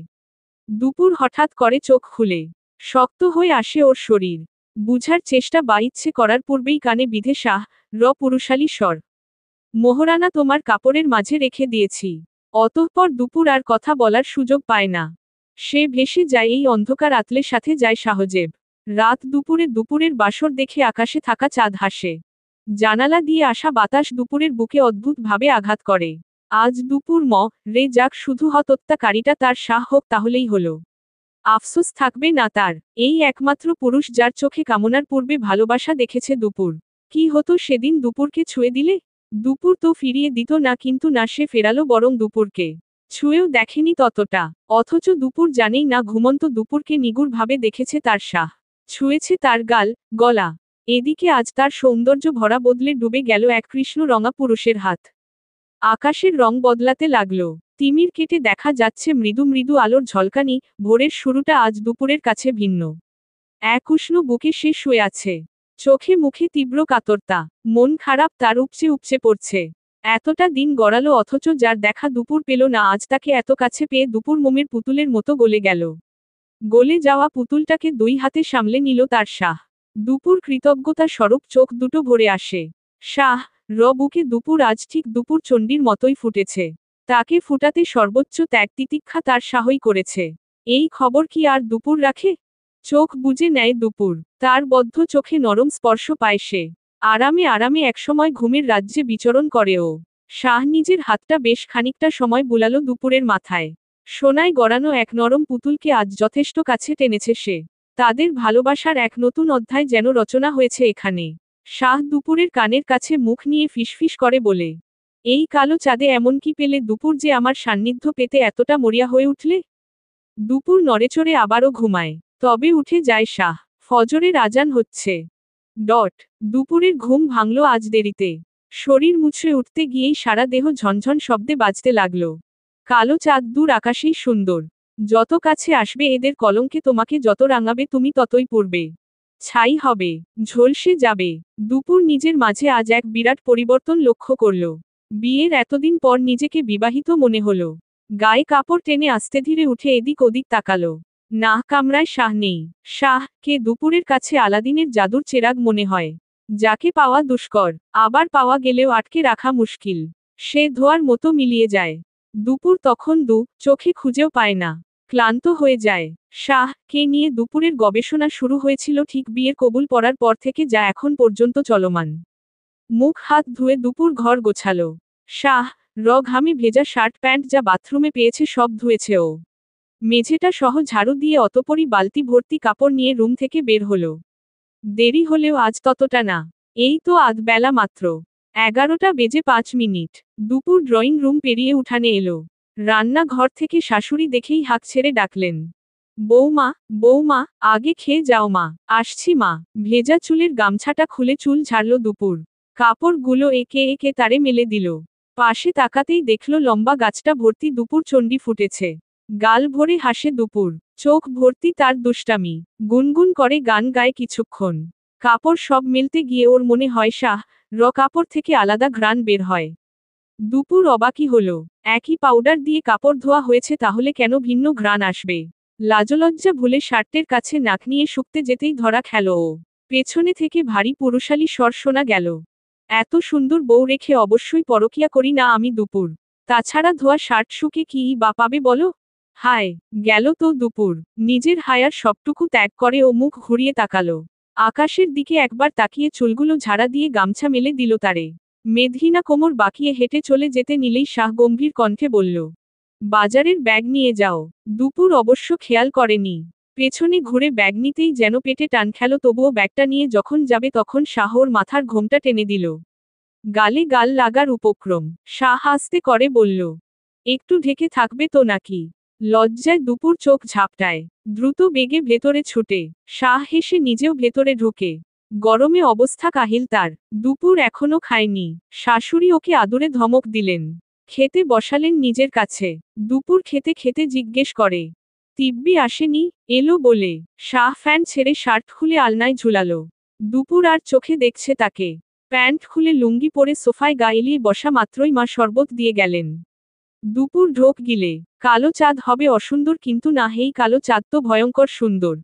দুপুর হঠাৎ করে চোখ খুলে। শক্ত হয়ে আসে ওর শরীর। বুঝার চেষ্টা বা ইচ্ছে করার পূর্বেই কানে বিধে শাহ পুরুষালী স্বর। মোহরানা তোমার কাপড়ের মাঝে রেখে দিয়েছি। অতঃপর দুপুর আর কথা বলার সুযোগ পায় না। সে ভেসে যায় এই অন্ধকার আতলের সাথে, যায় সাহজেব। রাত দুপুরের বাসর দেখে আকাশে থাকা চাঁদ হাসে। জানালা দিয়ে আসা বাতাস দুপুরের বুকে অদ্ভুতভাবে আঘাত করে। আজ দুপুর রে যাক, শুধু হত্যাকারীটা তার শাহ হোক তাহলেই হলো। আফসোস থাকবে না তার। এই একমাত্র পুরুষ যার চোখে কামনার পূর্বে ভালোবাসা দেখেছে দুপুর। কি হতো সেদিন দুপুরকে ছুঁয়ে দিলে? দুপুর তো ফিরিয়ে দিত না, কিন্তু না সে ফেরালো, বরং দুপুরকে ছুঁয়েও দেখেনি ততটা। অথচ দুপুর জানেই না ঘুমন্ত দুপুরকে নিগুড়ভাবে দেখেছে তার শাহ। ছুঁয়েছে তার গাল, গলা। এদিকে আজ তার সৌন্দর্য ভরা বদলে ডুবে গেল এক কৃষ্ণ রঙা পুরুষের হাত। আকাশের রং বদলাতে লাগলো। তিমির কেটে দেখা যাচ্ছে মৃদু মৃদু আলোর ঝলকানি। ভোরের শুরুটা আজ দুপুরের কাছে ভিন্ন। এক উষ্ণ বুকে সে শুয়ে আছে। চোখে মুখে তীব্র কাতরতা। মন খারাপ তার উপচে উপচে পড়ছে। এতটা দিন গড়ালো, অথচ যার দেখা দুপুর পেল না, আজ তাকে এত কাছে পেয়ে দুপুর মোমের পুতুলের মতো গলে গেল। গলে যাওয়া পুতুলটাকে দুই হাতে সামলে নিল তার শাহ। দুপুর কৃতজ্ঞতা স্বরূপ চোখ দুটো ভরে আসে। শাহ বুকে দুপুর আজ ঠিক দুপুর চণ্ডীর মতোই ফুটেছে। তাকে ফুটাতে সর্বোচ্চ ত্যাগ তিতিক্ষা তার শাহই করেছে। এই খবর কি আর দুপুর রাখে? চোখ বুজে নেয় দুপুর। তার বদ্ধ চোখে নরম স্পর্শ পায় সে। আরামে আরামে একসময় ঘুমের রাজ্যে বিচরণ করে ও। শাহ নিজের হাতটা বেশ খানিকটা সময় বুলালো দুপুরের মাথায়। সোনায় গড়ানো এক নরম পুতুলকে আজ যথেষ্ট কাছে টেনেছে সে। তাদের ভালোবাসার এক নতুন অধ্যায় যেন রচনা হয়েছে এখানে। শাহ দুপুরের কানের কাছে মুখ নিয়ে ফিসফিস করে বলে, এই কালো চাঁদে এমন কি পেলে দুপুর যে আমার সান্নিধ্য পেতে এতটা মরিয়া হয়ে উঠলে? দুপুর নড়েচড়ে আবারও ঘুমায়। তবে উঠে যায় শাহ। ফজরের আজান হচ্ছে। দুপুরের ঘুম ভাঙল আজ দেরিতে। শরীর মুছড়ে উঠতে গিয়েই সারা দেহ ঝনঝন শব্দে বাজতে লাগলো। কালো চাঁদ দূর আকাশেই সুন্দর। যত কাছে আসবে এদের কলঙ্কে তোমাকে যত রাঙাবে তুমি ততই পড়বে। ছাই হবে, ঝলসে যাবে। দুপুর নিজের মাঝে আজ এক বিরাট পরিবর্তন লক্ষ্য করল। বিয়ের এতদিন পর নিজেকে বিবাহিত মনে হলো। গায়ে কাপড় টেনে আস্তে ধীরে উঠে এদিক ওদিক তাকালো। না, কামরায় শাহ নেই। শাহ কে দুপুরের কাছে আলাদিনের জাদুর চেরাগ মনে হয়, যাকে পাওয়া দুষ্কর, আবার পাওয়া গেলেও আটকে রাখা মুশকিল। সে ধোয়ার মতো মিলিয়ে যায়। দুপুর তখন চোখে খুঁজেও পায় না। ক্লান্ত হয়ে যায়। শাহ কে নিয়ে দুপুরের গবেষণা শুরু হয়েছিল ঠিক বিয়ের কবুল পড়ার পর থেকে, যা এখন পর্যন্ত চলমান। মুখ হাত ধুয়ে দুপুর ঘর গোছালো। শাহ ঘামে ভেজা শার্ট প্যান্ট যা বাথরুমে পেয়েছে সব ধুয়েছে ও। মেঝেটা সহ ঝাড়ু দিয়ে অতপরই বালতি ভর্তি কাপড় নিয়ে রুম থেকে বের হলো। দেরি হলেও আজ ততটা না। এই তো আধ বেলা মাত্র। 11:05। দুপুর ড্রয়িং রুম পেরিয়ে উঠানে এলো। রান্নাঘর থেকে শাশুড়ি দেখেই হাঁক ছেড়ে ডাকলেন, বৌমা, বৌমা, আগে খেয়ে যাও মা। আসছি মা। ভেজা চুলের গামছাটা খুলে চুল ঝাড়ল দুপুর। কাপড়গুলো একে একে তারে মেলে দিল। পাশে তাকাতেই দেখল লম্বা গাছটা ভর্তি দুপুর চণ্ডী ফুটেছে। গাল ভরে হাসে দুপুর। চোখ ভর্তি তার দুষ্টামি। গুনগুন করে গান গায় কিছুক্ষণ। কাপড় সব মেলতে গিয়ে ওর মনে হয় শাহ কাপড় থেকে আলাদা ঘ্রাণ বের হয়। দুপুর অবাকই হলো। একই পাউডার দিয়ে কাপড় ধোয়া হয়েছে, তাহলে কেন ভিন্ন ঘ্রাণ আসবে? লাজলজ্জা ভুলে শার্টের কাছে নাক নিয়ে শুকতে যেতেই ধরা খেল ও। পেছনে থেকে ভারী পুরুষালী স্বর শোনা গেল, এত সুন্দর বউ রেখে অবশ্যই পরকিয়া করি না আমি দুপুর। তাছাড়া ধোয়া শার্ট শুকে কি বা পাবে বলো? হায়, গেল তো দুপুর। নিজের হায়ার সবটুকু ত্যাগ করে ও মুখ ঘুরিয়ে তাকালো। আকাশের দিকে একবার তাকিয়ে চুলগুলো ঝাড়া দিয়ে গামছা মেলে দিল তারে। মেদহিনা কোমর বাঁকিয়ে হেঁটে চলে যেতে নিলেই শাহ গম্ভীর কণ্ঠে বলল, বাজারের ব্যাগ নিয়ে যাও। দুপুর অবশ্য খেয়াল করেনি। পেছনে ঘুরে ব্যাগ নিতেই যেন পেটে টান খেল, তবুও ব্যাগটা নিয়ে যখন যাবে তখন শাহ ওর মাথার ঘোমটা টেনে দিল। গালে গাল লাগার উপক্রম। শাহ আস্তে করে বলল, একটু ঢেকে থাকবে তো নাকি? লজ্জায় দুপুর চোখ ঝাপটায়। দ্রুত বেগে ভেতরে ছুটে। শাহ হেসে নিজেও ভেতরে ঢুকে। গরমে অবস্থা কাহিল তার। দুপুর এখনো খায়নি। শাশুড়ি ওকে আদুরে ধমক দিলেন। খেতে বসালেন নিজের কাছে। দুপুর খেতে খেতে জিজ্ঞেস করে, তিব্বি আসেনি? এলো বলে। শাহ ফ্যান ছেড়ে শার্ট খুলে আলনায় ঝুলালো। দুপুর আর চোখে দেখছে তাকে। প্যান্ট খুলে লুঙ্গি পরে সোফায় গা এলিয়ে বসা মাত্রই মা শরবত দিয়ে গেলেন। দুপুর ঢোক গিলে। কালো চাঁদ হবে অসুন্দর, কিন্তু না, হেই কালো চাঁদ তো ভয়ঙ্কর সুন্দর।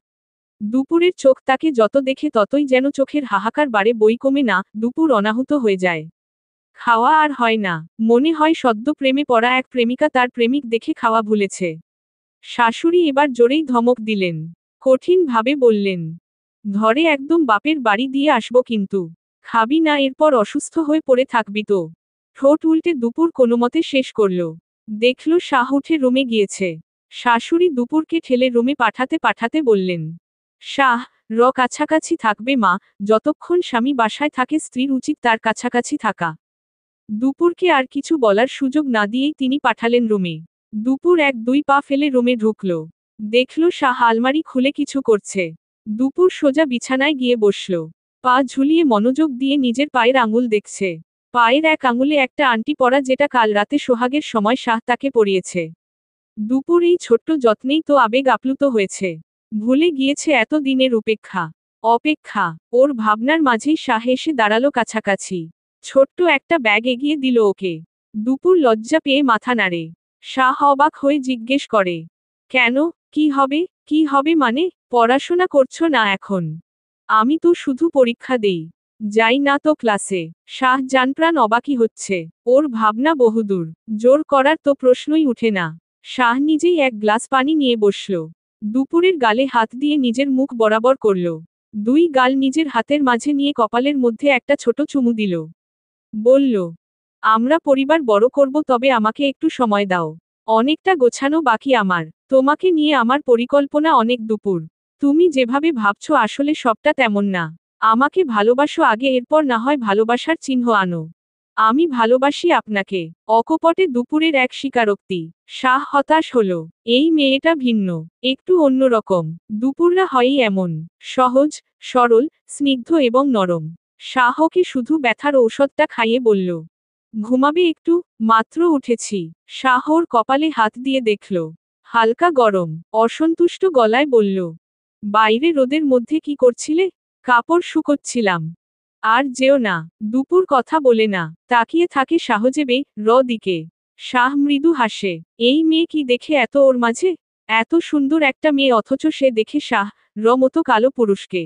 দুপুরের চোখ তাকে যত দেখে ততই যেন চোখের হাহাকার বাড়ে, বই কমে না। দুপুর অনাহুত হয়ে যায়। খাওয়া আর হয় না। মনে হয় সদ্য প্রেমে পড়া এক প্রেমিকা তার প্রেমিক দেখে খাওয়া ভুলেছে। শাশুড়ি এবার জোরেই ধমক দিলেন। কঠিন ভাবে বললেন, ধরে একদম বাপের বাড়ি দিয়ে আসবো কিন্তু। খাবি না, এরপর অসুস্থ হয়ে পড়ে থাকবি তো। ঠোঁট উল্টে দুপুর কোনোমতে শেষ করল। দেখল শাহ উঠে রুমে গিয়েছে। শাশুড়ি দুপুরকে ঠেলে রুমে পাঠাতে পাঠাতে বললেন, শাহ, কাছাকাছি থাকবে মা। যতক্ষণ স্বামী বাসায় থাকে স্ত্রীর উচিত তার কাছাকাছি থাকা। দুপুরকে আর কিছু বলার সুযোগ না দিয়েই তিনি পাঠালেন রুমে। দুপুর এক দুই পা ফেলে রুমে ঢুকল। দেখল শাহ আলমারি খুলে কিছু করছে। দুপুর সোজা বিছানায় গিয়ে বসল। পা ঝুলিয়ে মনোযোগ দিয়ে নিজের পায়ের আঙুল দেখছে। পায়ের এক আঙুলে একটা আংটি পরা, যেটা কাল রাতে সোহাগের সময় শাহ তাকে পরিয়েছে। দুপুর এই ছোট্ট যত্নেই তো আবেগ আপ্লুত হয়েছে। ভুলে গিয়েছে এত দিনের উপেক্ষা। অপেক্ষা। ওর ভাবনার মাঝেই শাহ এসে দাঁড়ালো কাছাকাছি। ছোট্ট একটা ব্যাগ এগিয়ে দিল ওকে। দুপুর লজ্জা পেয়ে মাথা নাড়ে। শাহ অবাক হয়ে জিজ্ঞেস করে, কেন? কি হবে? কি হবে মানে? পড়াশোনা করছো না এখন? আমি তো শুধু পরীক্ষা দেই। যাই না তো ক্লাসে। শাহ জানপ্রাণ অবাকই হচ্ছে। ওর ভাবনা বহুদূর। জোর করার তো প্রশ্নই উঠে না। শাহ নিজেই এক গ্লাস পানি নিয়ে বসল। দুপুরের গালে হাত দিয়ে নিজের মুখ বরাবর করল। দুই গাল নিজের হাতের মাঝে নিয়ে কপালের মধ্যে একটা ছোট চুমু দিল। বলল, আমরা পরিবার বড় করব, তবে আমাকে একটু সময় দাও। অনেকটা গোছানো বাকি আমার। তোমাকে নিয়ে আমার পরিকল্পনা অনেক। দুপুর, তুমি যেভাবে ভাবছো আসলে সবটা তেমন না। আমাকে ভালোবাসো আগে, এরপর না হয় ভালোবাসার চিহ্ন আনো। আমি ভালোবাসি আপনাকে। অকপটে দুপুরের এক স্বীকারোক্তি। শাহ হতাশ হল। এই মেয়েটা ভিন্ন। একটু অন্যরকম। দুপুররা হয়ই এমন। সহজ, সরল, স্নিগ্ধ এবং নরম। শাহকে শুধু ব্যথার ঔষধটা খাইয়ে বলল, ঘুমাবে একটু? মাত্র উঠেছি। শাহ ওর কপালে হাত দিয়ে দেখল। হালকা গরম। অসন্তুষ্ট গলায় বলল, বাইরে রোদের মধ্যে কি করছিলে? কাপড় শুকোচ্ছিলাম। আর যেও না। দুপুর কথা বলে না। তাকিয়ে থাকে শাহজেবে দিকে। শাহ মৃদু হাসে। এই মেয়ে কি দেখে এত ওর মাঝে? এত সুন্দর একটা মেয়ে, অথচ সে দেখে শাহ মতো কালো পুরুষকে।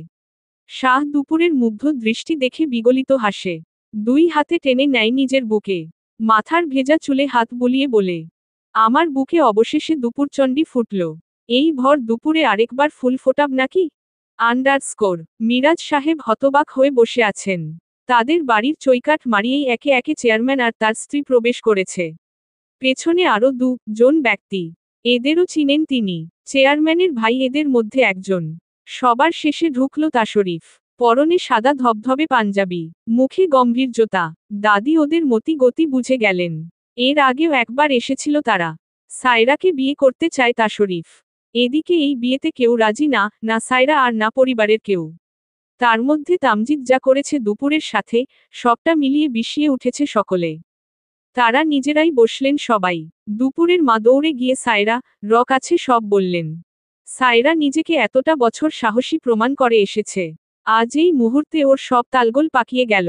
শাহ দুপুরের মুগ্ধ দৃষ্টি দেখে বিগলিত হাসে। দুই হাতে টেনে নেয় নিজের বুকে। মাথার ভেজা চুলে হাত বুলিয়ে বলে, আমার বুকে অবশেষে দুপুরচণ্ডী ফুটল। এই ভর দুপুরে আরেকবার ফুল ফোটাব নাকি? আন্ডারস্কোর। মিরাজ সাহেব হতবাক হয়ে বসে আছেন। তাদের বাড়ির চৌকাঠ মারিয়েই একে একে চেয়ারম্যান আর তার স্ত্রী প্রবেশ করেছে। পেছনে আরও জন ব্যক্তি। এদেরও চিনেন তিনি। চেয়ারম্যানের ভাই এদের মধ্যে একজন। সবার শেষে ঢুকল তাশরিফ। পরনে সাদা ধবধবে পাঞ্জাবি। মুখে গম্ভীর্যতা। দাদি ওদের মতি গতি বুঝে গেলেন। এর আগেও একবার এসেছিল তারা। সায়রাকে বিয়ে করতে চায় তাশরিফ। এদিকে এই বিয়েতে কেউ রাজি না, না সায়রা আর না পরিবারের কেউ। তার মধ্যে তামজিদ যা করেছে দুপুরের সাথে, সবটা মিলিয়ে বিষিয়ে উঠেছে সকলে। তারা নিজেরাই বসলেন সবাই। দুপুরের মা দৌড়ে গিয়ে সায়রা কাছে সব বললেন। সায়রা নিজেকে এতটা বছর সাহসী প্রমাণ করে এসেছে। আজ এই মুহূর্তে ওর সব তালগোল পাকিয়ে গেল।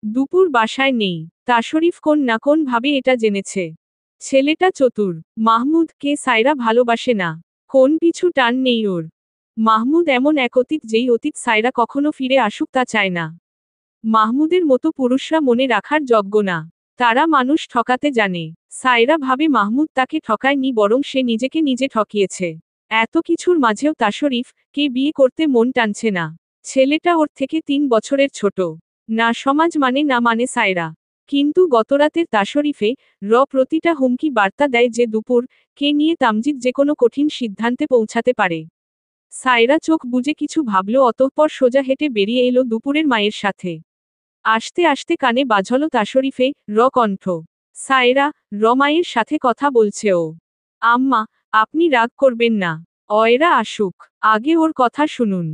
দুপুর বাসায় নেই। তাশরিফ কোন না কোন ভাবে এটা জেনেছে। ছেলেটা চতুর। মাহমুদকে সায়রা ভালোবাসে না। কোন পিছু টান নেই ওর। মাহমুদ এমন এক অতীত, যেই অতীত সায়রা কখনো ফিরে আসুক তা চায় না। মাহমুদের মতো পুরুষরা মনে রাখার যোগ্য না। তারা মানুষ ঠকাতে জানে। সায়রা ভাবে মাহমুদ তাকে ঠকায়নি, বরং সে নিজেকে নিজে ঠকিয়েছে। এত কিছুর মাঝেও তাশরিফ কে বিয়ে করতে মন টানছে না। ছেলেটা ওর থেকে 3 বছরের ছোট। না সমাজ মানে না মানে সায়রা। কিন্তু গতরাতের তাশরিফে প্রতিটা হুমকি বার্তা দেয় যে দুপুর কে নিয়ে তামজিদ যে কোনো কঠিন সিদ্ধান্তে পৌঁছাতে পারে। সায়রা চোখ বুজে কিছু ভাবল, অতঃপর সোজা হেঁটে বেরিয়ে এলো দুপুরের মায়ের সাথে। আসতে আসতে কানে বাজল তাশরিফে কণ্ঠ। সায়রা, মায়ের সাথে কথা বলছে ও। আম্মা, আপনি রাগ করবেন না। অয়রা আসুক, আগে ওর কথা শুনুন।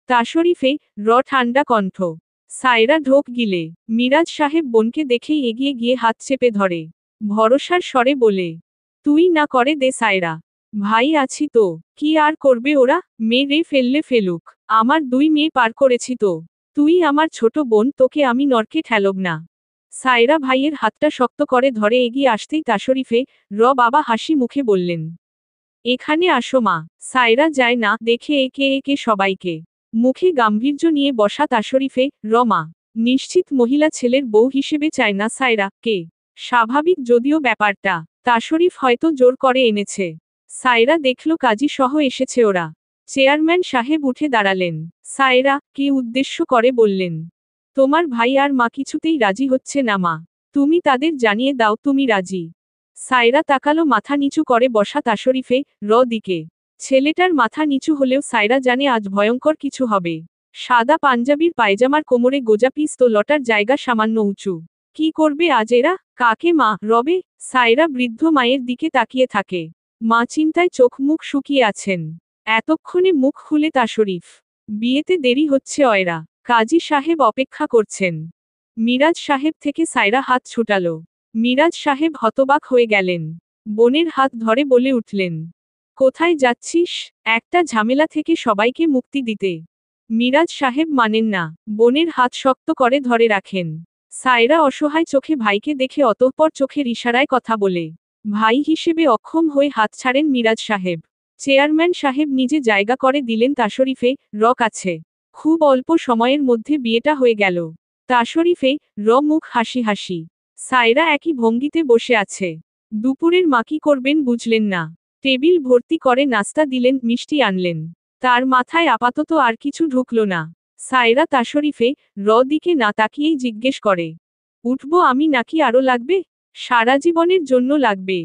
তাশরিফে ঠান্ডা কণ্ঠ। সায়রা ঢোক গিলে। মিরাজ সাহেব বোনকে দেখেই এগিয়ে গিয়ে হাত চেপে ধরে। ভরসার স্বরে বলে, তুই না করে দে সায়রা। ভাই আছি তো, কি আর করবে ওরা, মেরে ফেললে ফেলুক। আমার 2 মেয়ে পার করেছি তো। তুই আমার ছোট বোন, তোকে আমি নরকে ঠেলব না। সায়রা ভাইয়ের হাতটা শক্ত করে ধরে এগিয়ে আসতেই তাশরিফে বাবা হাসি মুখে বললেন, এখানে আসো মা। সায়রা যায় না দেখে একে একে সবাইকে। মুখে গাম্ভীর্য নিয়ে বসা তাশরিফে মা। নিশ্চিত মহিলা ছেলের বউ হিসেবে চায় না সায়রা কে। স্বাভাবিক যদিও ব্যাপারটা। তাশরিফ হয়তো জোর করে এনেছে। সায়রা দেখল কাজী সহ এসেছে ওরা। চেয়ারম্যান সাহেব উঠে দাঁড়ালেন। সায়রা কে উদ্দেশ্য করে বললেন, তোমার ভাই আর মা কিছুতেই রাজি হচ্ছে না মা। তুমি তাদের জানিয়ে দাও তুমি রাজি। সায়রা তাকালো মাথা নিচু করে বসা তাশরিফে দিকে। ছেলেটার মাথা নিচু হলেও সায়রা জানে আজ ভয়ঙ্কর কিছু হবে। সাদা পাঞ্জাবির পায়জামার কোমরে গোজা পিস্তলটার জায়গা সামান্য উঁচু। কি করবে আজ এরা? কাকে মা রবে? সায়রা বৃদ্ধ মায়ের দিকে তাকিয়ে থাকে। মা চিন্তায় চোখ মুখ শুকিয়ে আছেন। এতক্ষণে মুখ খুলে তাশরিফ, বিয়েতে দেরি হচ্ছে অয়রা, কাজী সাহেব অপেক্ষা করছেন। মিরাজ সাহেব থেকে সায়রা হাত ছুটালো। মিরাজ সাহেব হতবাক হয়ে গেলেন। বোনের হাত ধরে বলে উঠলেন, কোথায় যাচ্ছিস? একটা ঝামেলা থেকে সবাইকে মুক্তি দিতে। মিরাজ সাহেব মানেন না, বোনের হাত শক্ত করে ধরে রাখেন। সায়রা অসহায় চোখে ভাইকে দেখে অতঃপর চোখের ইশারায় কথা বলে। ভাই হিসেবে অক্ষম হয়ে হাত ছাড়েন মিরাজ সাহেব। চেয়ারম্যান সাহেব নিজে জায়গা করে দিলেন তাশরিফে কাছে। খুব অল্প সময়ের মধ্যে বিয়েটা হয়ে গেল। তাশরিফে মুখ হাসি হাসি। সায়রা একই ভঙ্গিতে বসে আছে। দুপুরের মা কি করবেন বুঝলেন না। টেবিল ভর্তি করে নাস্তা দিলেন, মিষ্টি আনলেন। তার মাথায় আপাতত আর কিছু ঢুকল না। সায়রা তাশরিফে দিকে না তাকিয়েই জিজ্ঞেস করে, উঠবো আমি নাকি আরো লাগবে? সারা জীবনের জন্য লাগবে।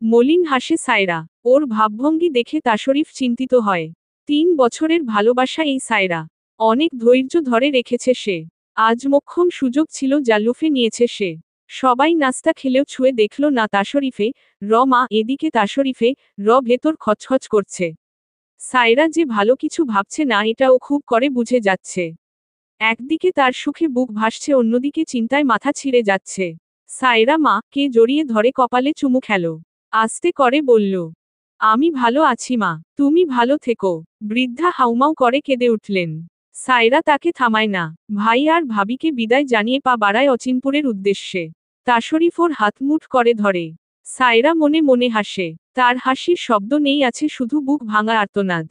মলিন হাসে সায়রা। ওর ভাবভঙ্গি দেখে তাশরিফ চিন্তিত হয়। 3 বছরের ভালোবাসা এই সায়রা। অনেক ধৈর্য ধরে রেখেছে সে। আজ মোক্ষম সুযোগ ছিল যা লুফে নিয়েছে সে। সবাই নাস্তা খেলেও ছুঁয়ে দেখল না তাশরিফে মা। এদিকে তাশরিফে ভেতর খচখচ করছে। সায়রা যে ভালো কিছু ভাবছে না এটাও খুব করে বুঝে যাচ্ছে। একদিকে তার সুখে বুক ভাসছে, অন্যদিকে চিন্তায় মাথা ছিঁড়ে যাচ্ছে। সায়রা মা কে জড়িয়ে ধরে কপালে চুমু খেলো। আস্তে করে বলল, আমি ভালো আছি মা, তুমি ভালো থেকো। বৃদ্ধা হাউমাউ করে কেঁদে উঠলেন। সায়রা তাকে থামায় না। ভাই আর ভাবিকে বিদায় জানিয়ে পা বাড়ায় অচিনপুরের উদ্দেশ্যে। তাশরিফ ওর হাতমুঠ করে ধরে। সায়রা মনে মনে হাসে। তার হাসির শব্দ নেই, আছে শুধু বুক ভাঙা আর্তনাদ।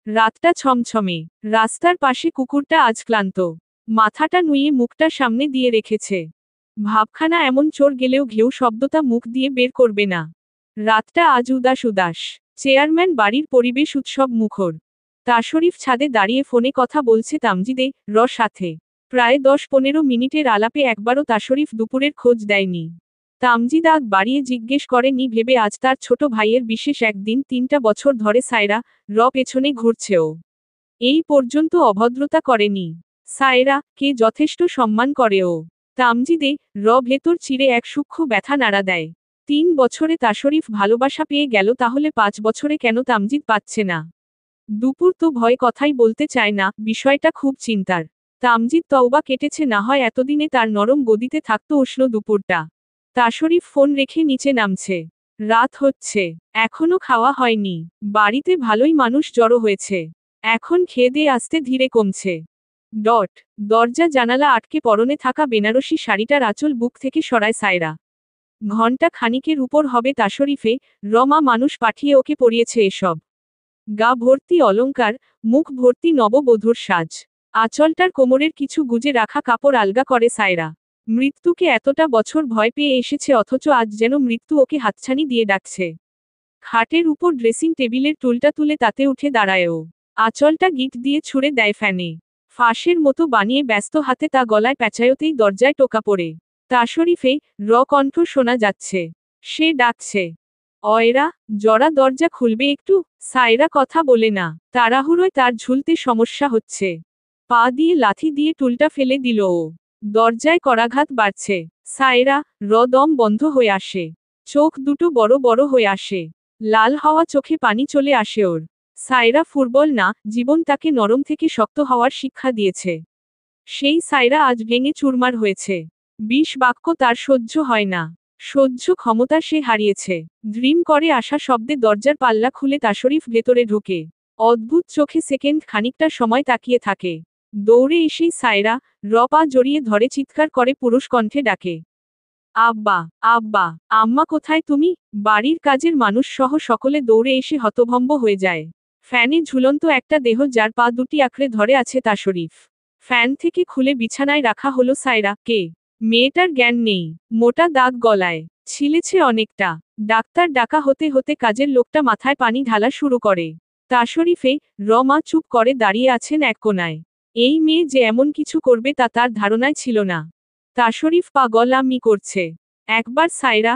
রাতটা ছমছমে। রাস্তার পাশে কুকুরটা আজ ক্লান্ত। মাথাটা নুয়ে মুখটা সামনে দিয়ে রেখেছে। ভাবখানা এমন চোর গেলেও ঘেউ শব্দটা মুখ দিয়ে বের করবে না। রাতটা আজ উদাস উদাস। চেয়ারম্যান বাড়ির পরিবেশ উৎসব মুখর। তাশরিফ ছাদে দাঁড়িয়ে ফোনে কথা বলছে তামজিদে সাথে। প্রায় 10-15 মিনিটের আলাপে একবারও তাশরিফ দুপুরের খোঁজ দেয়নি। তামজিদ আগ বাড়িয়ে জিজ্ঞেস করেনি ভেবে আজ তার ছোট ভাইয়ের বিশেষ একদিন। 3টা বছর ধরে সায়রা পেছনে ঘুরছেও। এই পর্যন্ত অভদ্রতা করেনি। সায়রা কে যথেষ্ট সম্মান করে ও। তামজিদে ভেতর চিরে এক সূক্ষ্ম ব্যথা নাড়া দেয়। 3 বছরে তাশরিফ ভালোবাসা পেয়ে গেল, তাহলে 5 বছরে কেন তামজিদ পাচ্ছে না? দুপুর তো ভয় কথাই বলতে চায় না, বিষয়টা খুব চিন্তার। তামজিদ তওবা কেটেছে, না হয় এতদিনে তার নরম গদিতে থাকতো উষ্ণ দুপুরটা। তাশরিফ ফোন রেখে নিচে নামছে। রাত হচ্ছে, এখনো খাওয়া হয়নি। বাড়িতে ভালোই মানুষ জড়ো হয়েছে। এখন খেয়ে দিয়ে আস্তে ধীরে কমছে। দরজা জানালা আটকে পরনে থাকা বেনারসি শাড়িটার আঁচল বুক থেকে সরায় সায়রা। ঘণ্টা খানিকের উপর হবে তাশরিফে মা মানুষ পাঠিয়ে ওকে পরিয়েছে এসব। গা ভর্তি অলংকার, মুখ ভর্তি নববধূর সাজ। আঁচলটার কোমরের কিছু গুজে রাখা কাপড় আলগা করে সায়রা। মৃত্যুকে এতটা বছর ভয় পেয়ে এসেছে অথচ আজ যেন মৃত্যু ওকে হাতছানি দিয়ে ডাকছে। খাটের উপর ড্রেসিং টেবিলের টুলটা তুলে তাতে উঠে দাঁড়ায় ও। আঁচলটা গিট দিয়ে ছুঁড়ে দেয় ফ্যানে। ফাঁসের মতো বানিয়ে ব্যস্ত হাতে তা গলায় পেঁচায়তেই দরজায় টোকা পড়ে। তাশরিফে কণ্ঠ শোনা যাচ্ছে। সে ডাকছে, অয়রা, জরা দরজা খুলবে একটু? সায়রা কথা বলে না। তাড়াহুড়োয় তার ঝুলতে সমস্যা হচ্ছে। পা দিয়ে লাথি দিয়ে টুলটা ফেলে দিল ও। দরজায় করাঘাত বাড়ছে। সায়রা দম বন্ধ হয়ে আসে। চোখ দুটো বড় বড় হয়ে আসে। লাল হওয়া চোখে পানি চলে আসে ওর। সায়রা ফুটবল না, জীবন তাকে নরম থেকে শক্ত হওয়ার শিক্ষা দিয়েছে। সেই সায়রা আজ ভেঙে চুরমার হয়েছে। ২০ বাক্য তার সহ্য হয় না। সহ্য ক্ষমতা সে হারিয়েছে। ড্রিম করে আসা শব্দে দরজার পাল্লা খুলে তাশরিফ ভেতরে ঢুকে। অদ্ভুত চোখে সেকেন্ড খানিকটা সময় তাকিয়ে থাকে। দৌড়ে এসেই সায়রা পা জড়িয়ে ধরে চিৎকার করে পুরুষ কণ্ঠে ডাকে, আব্বা, আব্বা, আম্মা কোথায় তুমি? বাড়ির কাজের মানুষ সহ সকলে দৌড়ে এসে হতভম্ব হয়ে যায়। ফ্যানে ঝুলন্ত একটা দেহ যার পা দুটি আঁকড়ে ধরে আছে তাশরিফ। ফ্যান থেকে খুলে বিছানায় রাখা হলো সায়রা। কে? মেয়েটার জ্ঞান নেই। মোটা দাগ গলায়। ছিলেছে অনেকটা। ডাক্তার ডাকা হতে হতে কাজের লোকটা মাথায় পানি ঢালা শুরু করে। তাশরিফে মা চুপ করে দাঁড়িয়ে আছেন এক কোনায়। এই মেয়ে যে এমন কিছু করবে তা তার ধারণায় ছিল না। তাশরিফ পাগলামি করছে। একবার সায়রা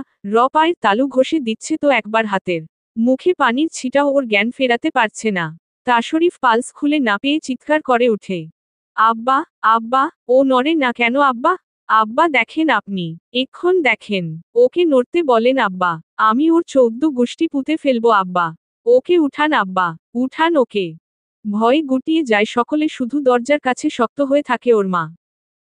পায়ের তালু ঘষে দিচ্ছে তো একবার হাতের। মুখে পানির ছিটাও ওর জ্ঞান ফেরাতে পারছে না। তাশরিফ পালস খুলে না পেয়ে চিৎকার করে ওঠে, আব্বা, আব্বা, ও নড়ে না কেন আব্বা? আব্বা দেখেন আপনি, এক্ষণ দেখেন, ওকে নড়তে বলেন আব্বা, আমি ওর 14 গোষ্ঠী পুঁতে ফেলবো আব্বা। ওকে উঠান আব্বা, উঠান ওকে। ভয়ে গুটিয়ে যায় সকলে, শুধু দরজার কাছে শক্ত হয়ে থাকে ওর মা।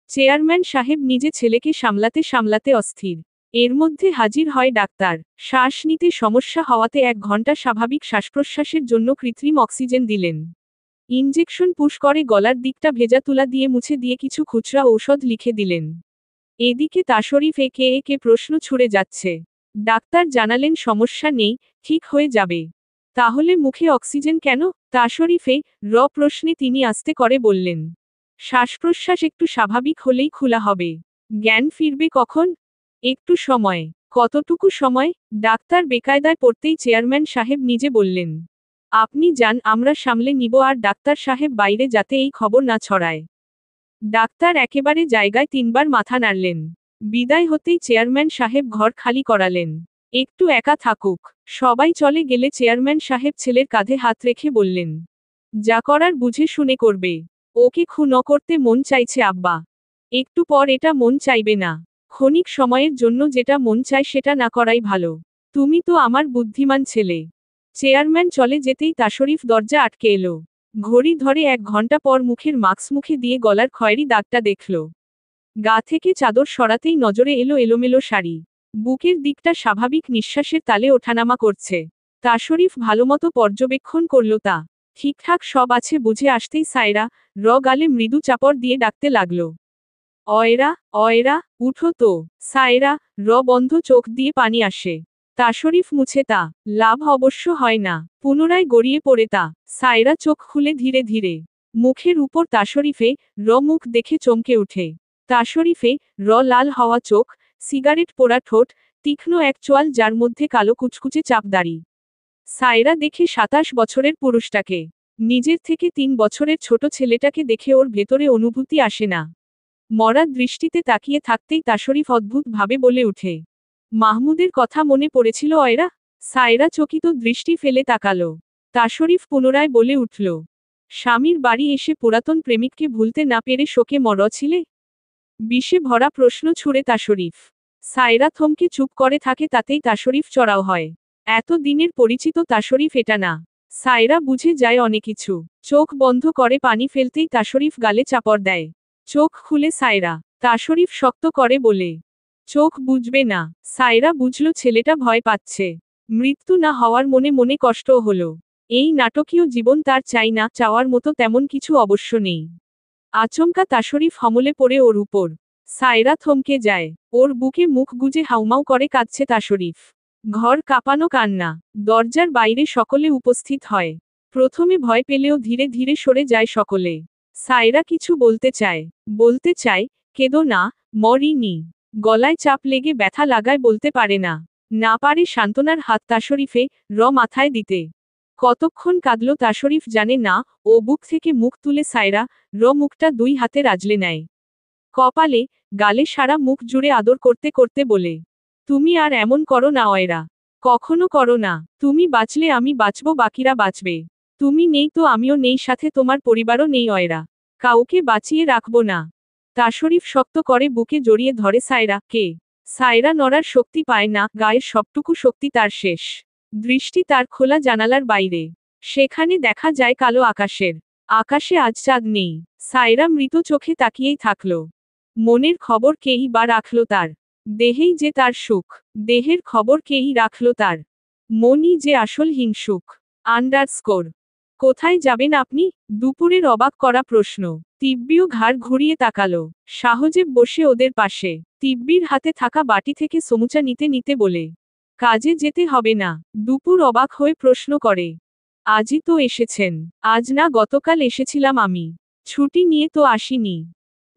চেয়ারম্যান সাহেব নিজে ছেলেকে সামলাতে সামলাতে অস্থির। এর মধ্যে হাজির হয় ডাক্তার। শ্বাস নিতে সমস্যা হওয়াতে 1 ঘন্টা স্বাভাবিক শ্বাসপ্রশ্বাসের জন্য কৃত্রিম অক্সিজেন দিলেন। ইনজেকশন পুশ করে গলার দিকটা ভেজা তুলা দিয়ে মুছে দিয়ে কিছু খুচরা ঔষধ লিখে দিলেন। এদিকে তাশরিফ একে একে প্রশ্ন ছুড়ে যাচ্ছে। ডাক্তার জানালেন সমস্যা নেই, ঠিক হয়ে যাবে। তাহলে মুখে অক্সিজেন কেন? তাশরিফে প্রশ্নে তিনি আস্তে করে বললেন, শ্বাসপ্রশ্বাস একটু স্বাভাবিক হলেই খোলা হবে। জ্ঞান ফিরবে কখন? একটু সময়। কতটুকু সময়? ডাক্তার বেকায়দায় পড়তেই চেয়ারম্যান সাহেব নিজে বললেন, আপনি যান, আমরা সামলে নিব, আর ডাক্তার সাহেব বাইরে যাতে এই খবর না ছড়ায়। ডাক্তার একেবারে জায়গায় 3 বার মাথা নাড়লেন। বিদায় হতেই চেয়ারম্যান সাহেব ঘর খালি করালেন। একটু একা থাকুক। সবাই চলে গেলে চেয়ারম্যান সাহেব ছেলের কাঁধে হাত রেখে বললেন, যা করার বুঝে শুনে করবে। ওকে খুন করতে মন চাইছে আব্বা। একটু পর এটা মন চাইবে না। ক্ষণিক সময়ের জন্য যেটা মন চায় সেটা না করাই ভালো। তুমি তো আমার বুদ্ধিমান ছেলে। চেয়ারম্যান চলে যেতেই তাশরিফ দরজা আটকে এলো। ঘড়ি ধরে 1 ঘন্টা পর মুখের মাস্ক মুখে দিয়ে গলার খয়েরি দাগটা দেখল। গা থেকে চাদর সরাতেই নজরে এলো এলোমেলো শাড়ি। বুকের দিকটা স্বাভাবিক নিঃশ্বাসের তালে ওঠানামা করছে। তাশরিফ ভালোমতো পর্যবেক্ষণ করল তা। ঠিকঠাক সব আছে বুঝে আসতেই সায়রা গালে মৃদু চাপড় দিয়ে ডাকতে লাগল, অয়রা, অয়রা, উঠো তো। সায়রা বন্ধ চোখ দিয়ে পানি আসে। তাশরিফ মুছে তা। লাভ অবশ্য হয় না। পুনরায় গড়িয়ে পড়ে তা। সায়রা চোখ খুলে ধীরে ধীরে। মুখের উপর তাশরিফে মুখ দেখে চমকে উঠে। তাশরিফে লাল হওয়া চোখ, সিগারেট পোড়া ঠোঁট, তীক্ষ্ণ এক চোয়াল যার মধ্যে কালো কুচকুচে চাপ দাড়ি। সায়রা দেখে 27 বছরের পুরুষটাকে। নিজের থেকে 3 বছরের ছোট ছেলেটাকে দেখে ওর ভেতরে অনুভূতি আসে না। মরা দৃষ্টিতে তাকিয়ে থাকতেই তাশরিফ অদ্ভুত ভাবে বলে উঠে, মাহমুদের কথা মনে পড়েছিল অয়রা? সায়রা চকিত দৃষ্টি ফেলে তাকালো। তাশরিফ পুনরায় বলে উঠল, স্বামীর বাড়ি এসে পুরাতন প্রেমিককে ভুলতে না পেরে শোকে মরছিলে? বিষে ভরা প্রশ্ন ছুড়ে তাশরিফ। সায়রা থমকে চুপ করে থাকে, তাতেই তাশরিফ চড়াও হয়। এত দিনের পরিচিত তাশরিফ এটা না। সায়রা বুঝে যায় অনেক কিছু। চোখ বন্ধ করে পানি ফেলতেই তাশরিফ গালে চাপড় দেয়। চোখ খুলে সায়রা। তাশরিফ শক্ত করে বলে, চোখ বুঝবে না। সায়রা বুঝল ছেলেটা ভয় পাচ্ছে। মৃত্যু না হওয়ার মনে মনে কষ্টও হলো। এই নাটকীয় জীবন তার চাই না, চাওয়ার মতো তেমন কিছু অবশ্য নেই। আচমকা তাশরিফ হমলে পড়ে ওর উপর। সায়রা থমকে যায়। ওর বুকে মুখ গুজে হাউমাউ করে কাঁদছে তাশরিফ। ঘর কাঁপানো কান্না। দরজার বাইরে সকলে উপস্থিত হয়। প্রথমে ভয় পেলেও ধীরে ধীরে সরে যায় সকলে। সায়রা কিছু বলতে চায়, কেঁদো না, মরিনি। গলায় চাপ লেগে ব্যথা লাগায় বলতে পারে না। না পারে সান্ত্বনার হাত তাশরিফে মাথায় দিতে। কতক্ষণ কাঁদল তাশরিফ জানে না, ও বুক থেকে মুখ তুলে সায়রা মুখটা 2 হাতে রাজলে নেয়। কপালে, গালে সারা মুখ জুড়ে আদর করতে করতে বলে, তুমি আর এমন করো না অয়রা। কখনো করো না। তুমি বাঁচলে আমি বাঁচব, বাকিরা বাঁচবে। তুমি নেই তো আমিও নেই, সাথে তোমার পরিবারও নেই অয়রা। কাউকে বাঁচিয়ে রাখবো না। তাশরিফ শক্ত করে বুকে জড়িয়ে ধরে সায়রা কে। সায়রা নড়ার শক্তি পায় না, গায়ের সবটুকু শক্তি তার শেষ। দৃষ্টি তার খোলা জানালার বাইরে। সেখানে দেখা যায় কালো আকাশে আজ চাঁদ নেই। সায়রা মৃত চোখে তাকিয়েই থাকল। মনের খবর কেই বা রাখল তার। দেহেই যে তার সুখ। দেহের খবর কেই রাখল তার। মনই যে আসল হিংসুক। আন্ডারস্কোর। কোথায় যাবেন আপনি? দুপুরের অবাক করা প্রশ্ন। তিব্বিও ঘাড় ঘুরিয়ে তাকালো। সাহজে বসে ওদের পাশে। তিব্বির হাতে থাকা বাটি থেকে সমুচা নিতে নিতে বলে, কাজে যেতে হবে না? দুপুর অবাক হয়ে প্রশ্ন করে। আজই তো এসেছেন। আজ না, গতকাল এসেছিলাম আমি। ছুটি নিয়ে তো আসিনি।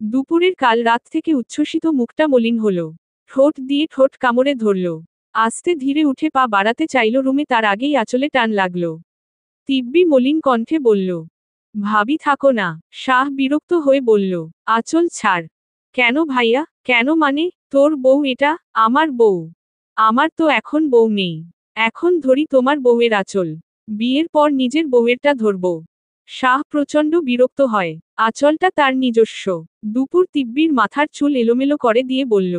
দুপুরের কাল রাত থেকে উচ্ছ্বসিত মুখটা মলিন হলো। ঠোঁট দিয়ে ঠোঁট কামড়ে ধরল। আস্তে ধীরে উঠে পা বাড়াতে চাইল রুমে, তার আগেই আঁচলে টান লাগল। তিব্বি মলিন কণ্ঠে বলল, ভাবি থাকো না। শাহ বিরক্ত হয়ে বলল, আঁচল ছাড়। কেন ভাইয়া? কেন মানে? তোর বউ এটা? আমার বউ। আমার তো এখন বউ নেই। এখন ধরি তোমার বউয়ের আঁচল। বিয়ের পর নিজের বউয়েরটা ধরব। শাহ প্রচণ্ড বিরক্ত হয়। আঁচলটা তার নিজস্ব। দুপুর তিব্বির মাথার চুল এলোমেলো করে দিয়ে বলল,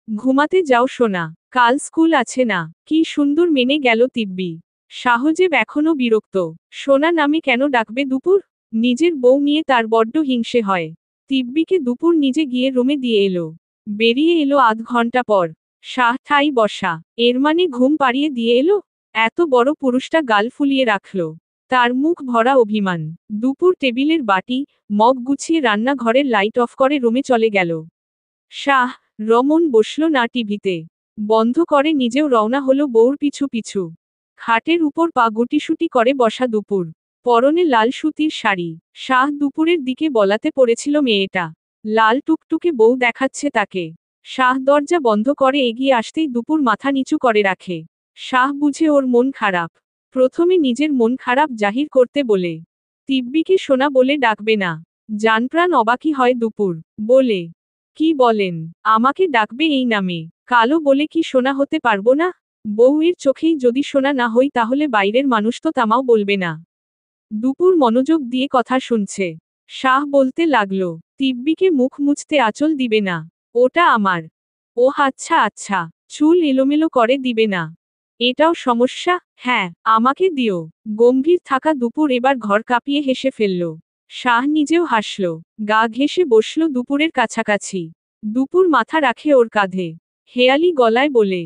ঘুমাতে যাও সোনা। কাল স্কুল আছে না? কি সুন্দর মেনে গেল তিব্বি। সাহজেব এখনো বিরক্ত। সোনা নামে কেন ডাকবে দুপুর? নিজের বউ নিয়ে তার বড্ড হিংসে হয়। তিব্বিকে দুপুর নিজে গিয়ে রুমে দিয়ে এলো। বেরিয়ে এলো আধ ঘন্টা পর। শাহ ঠাই বসা। এর মানে ঘুম পাড়িয়ে দিয়ে এলো? এত বড় পুরুষটা গাল ফুলিয়ে রাখল। তার মুখ ভরা অভিমান। দুপুর টেবিলের বাটি, মগ গুছিয়ে রান্নাঘরের লাইট অফ করে রুমে চলে গেল। শাহ রমন বসল না টিভিতে। বন্ধ করে নিজেও রওনা হলো বউর পিছু পিছু। খাটের উপর পা গুটিসুটি করে বসা দুপুর। পরনে লাল সুতির শাড়ি। শাহ দুপুরের দিকে বলাতে পড়েছিল মেয়েটা। লাল টুকটুকে বউ দেখাচ্ছে তাকে। শাহ দরজা বন্ধ করে এগিয়ে আসতেই দুপুর মাথা নিচু করে রাখে। শাহ বুঝে ওর মন খারাপ। প্রথমে নিজের মন খারাপ জাহির করতে বলে, তিব্বিকে সোনা বলে ডাকবে না। জানপ্রাণ অবাকই হয় দুপুর। বলে, কি বলেন? আমাকে ডাকবে এই নামে? কালো বলে কি সোনা হতে পারবো না? বউয়ের চোখেই যদি সোনা না হই তাহলে বাইরের মানুষ তো তামাও বলবে না। দুপুর মনোযোগ দিয়ে কথা শুনছে। শাহ বলতে লাগলো, তিব্বিকে মুখ মুছতে আঁচল দিবে না। ওটা আমার। ও আচ্ছা আচ্ছা। চুল এলোমেলো করে দিবে না। এটাও সমস্যা? হ্যাঁ, আমাকে দিও। গম্ভীর থাকা দুপুর এবার ঘর কাঁপিয়ে হেসে ফেলল। শাহ নিজেও হাসল। গা ঘেঁষে বসল দুপুরের কাছাকাছি। দুপুর মাথা রাখে ওর কাঁধে। হেয়ালি গলায় বলে,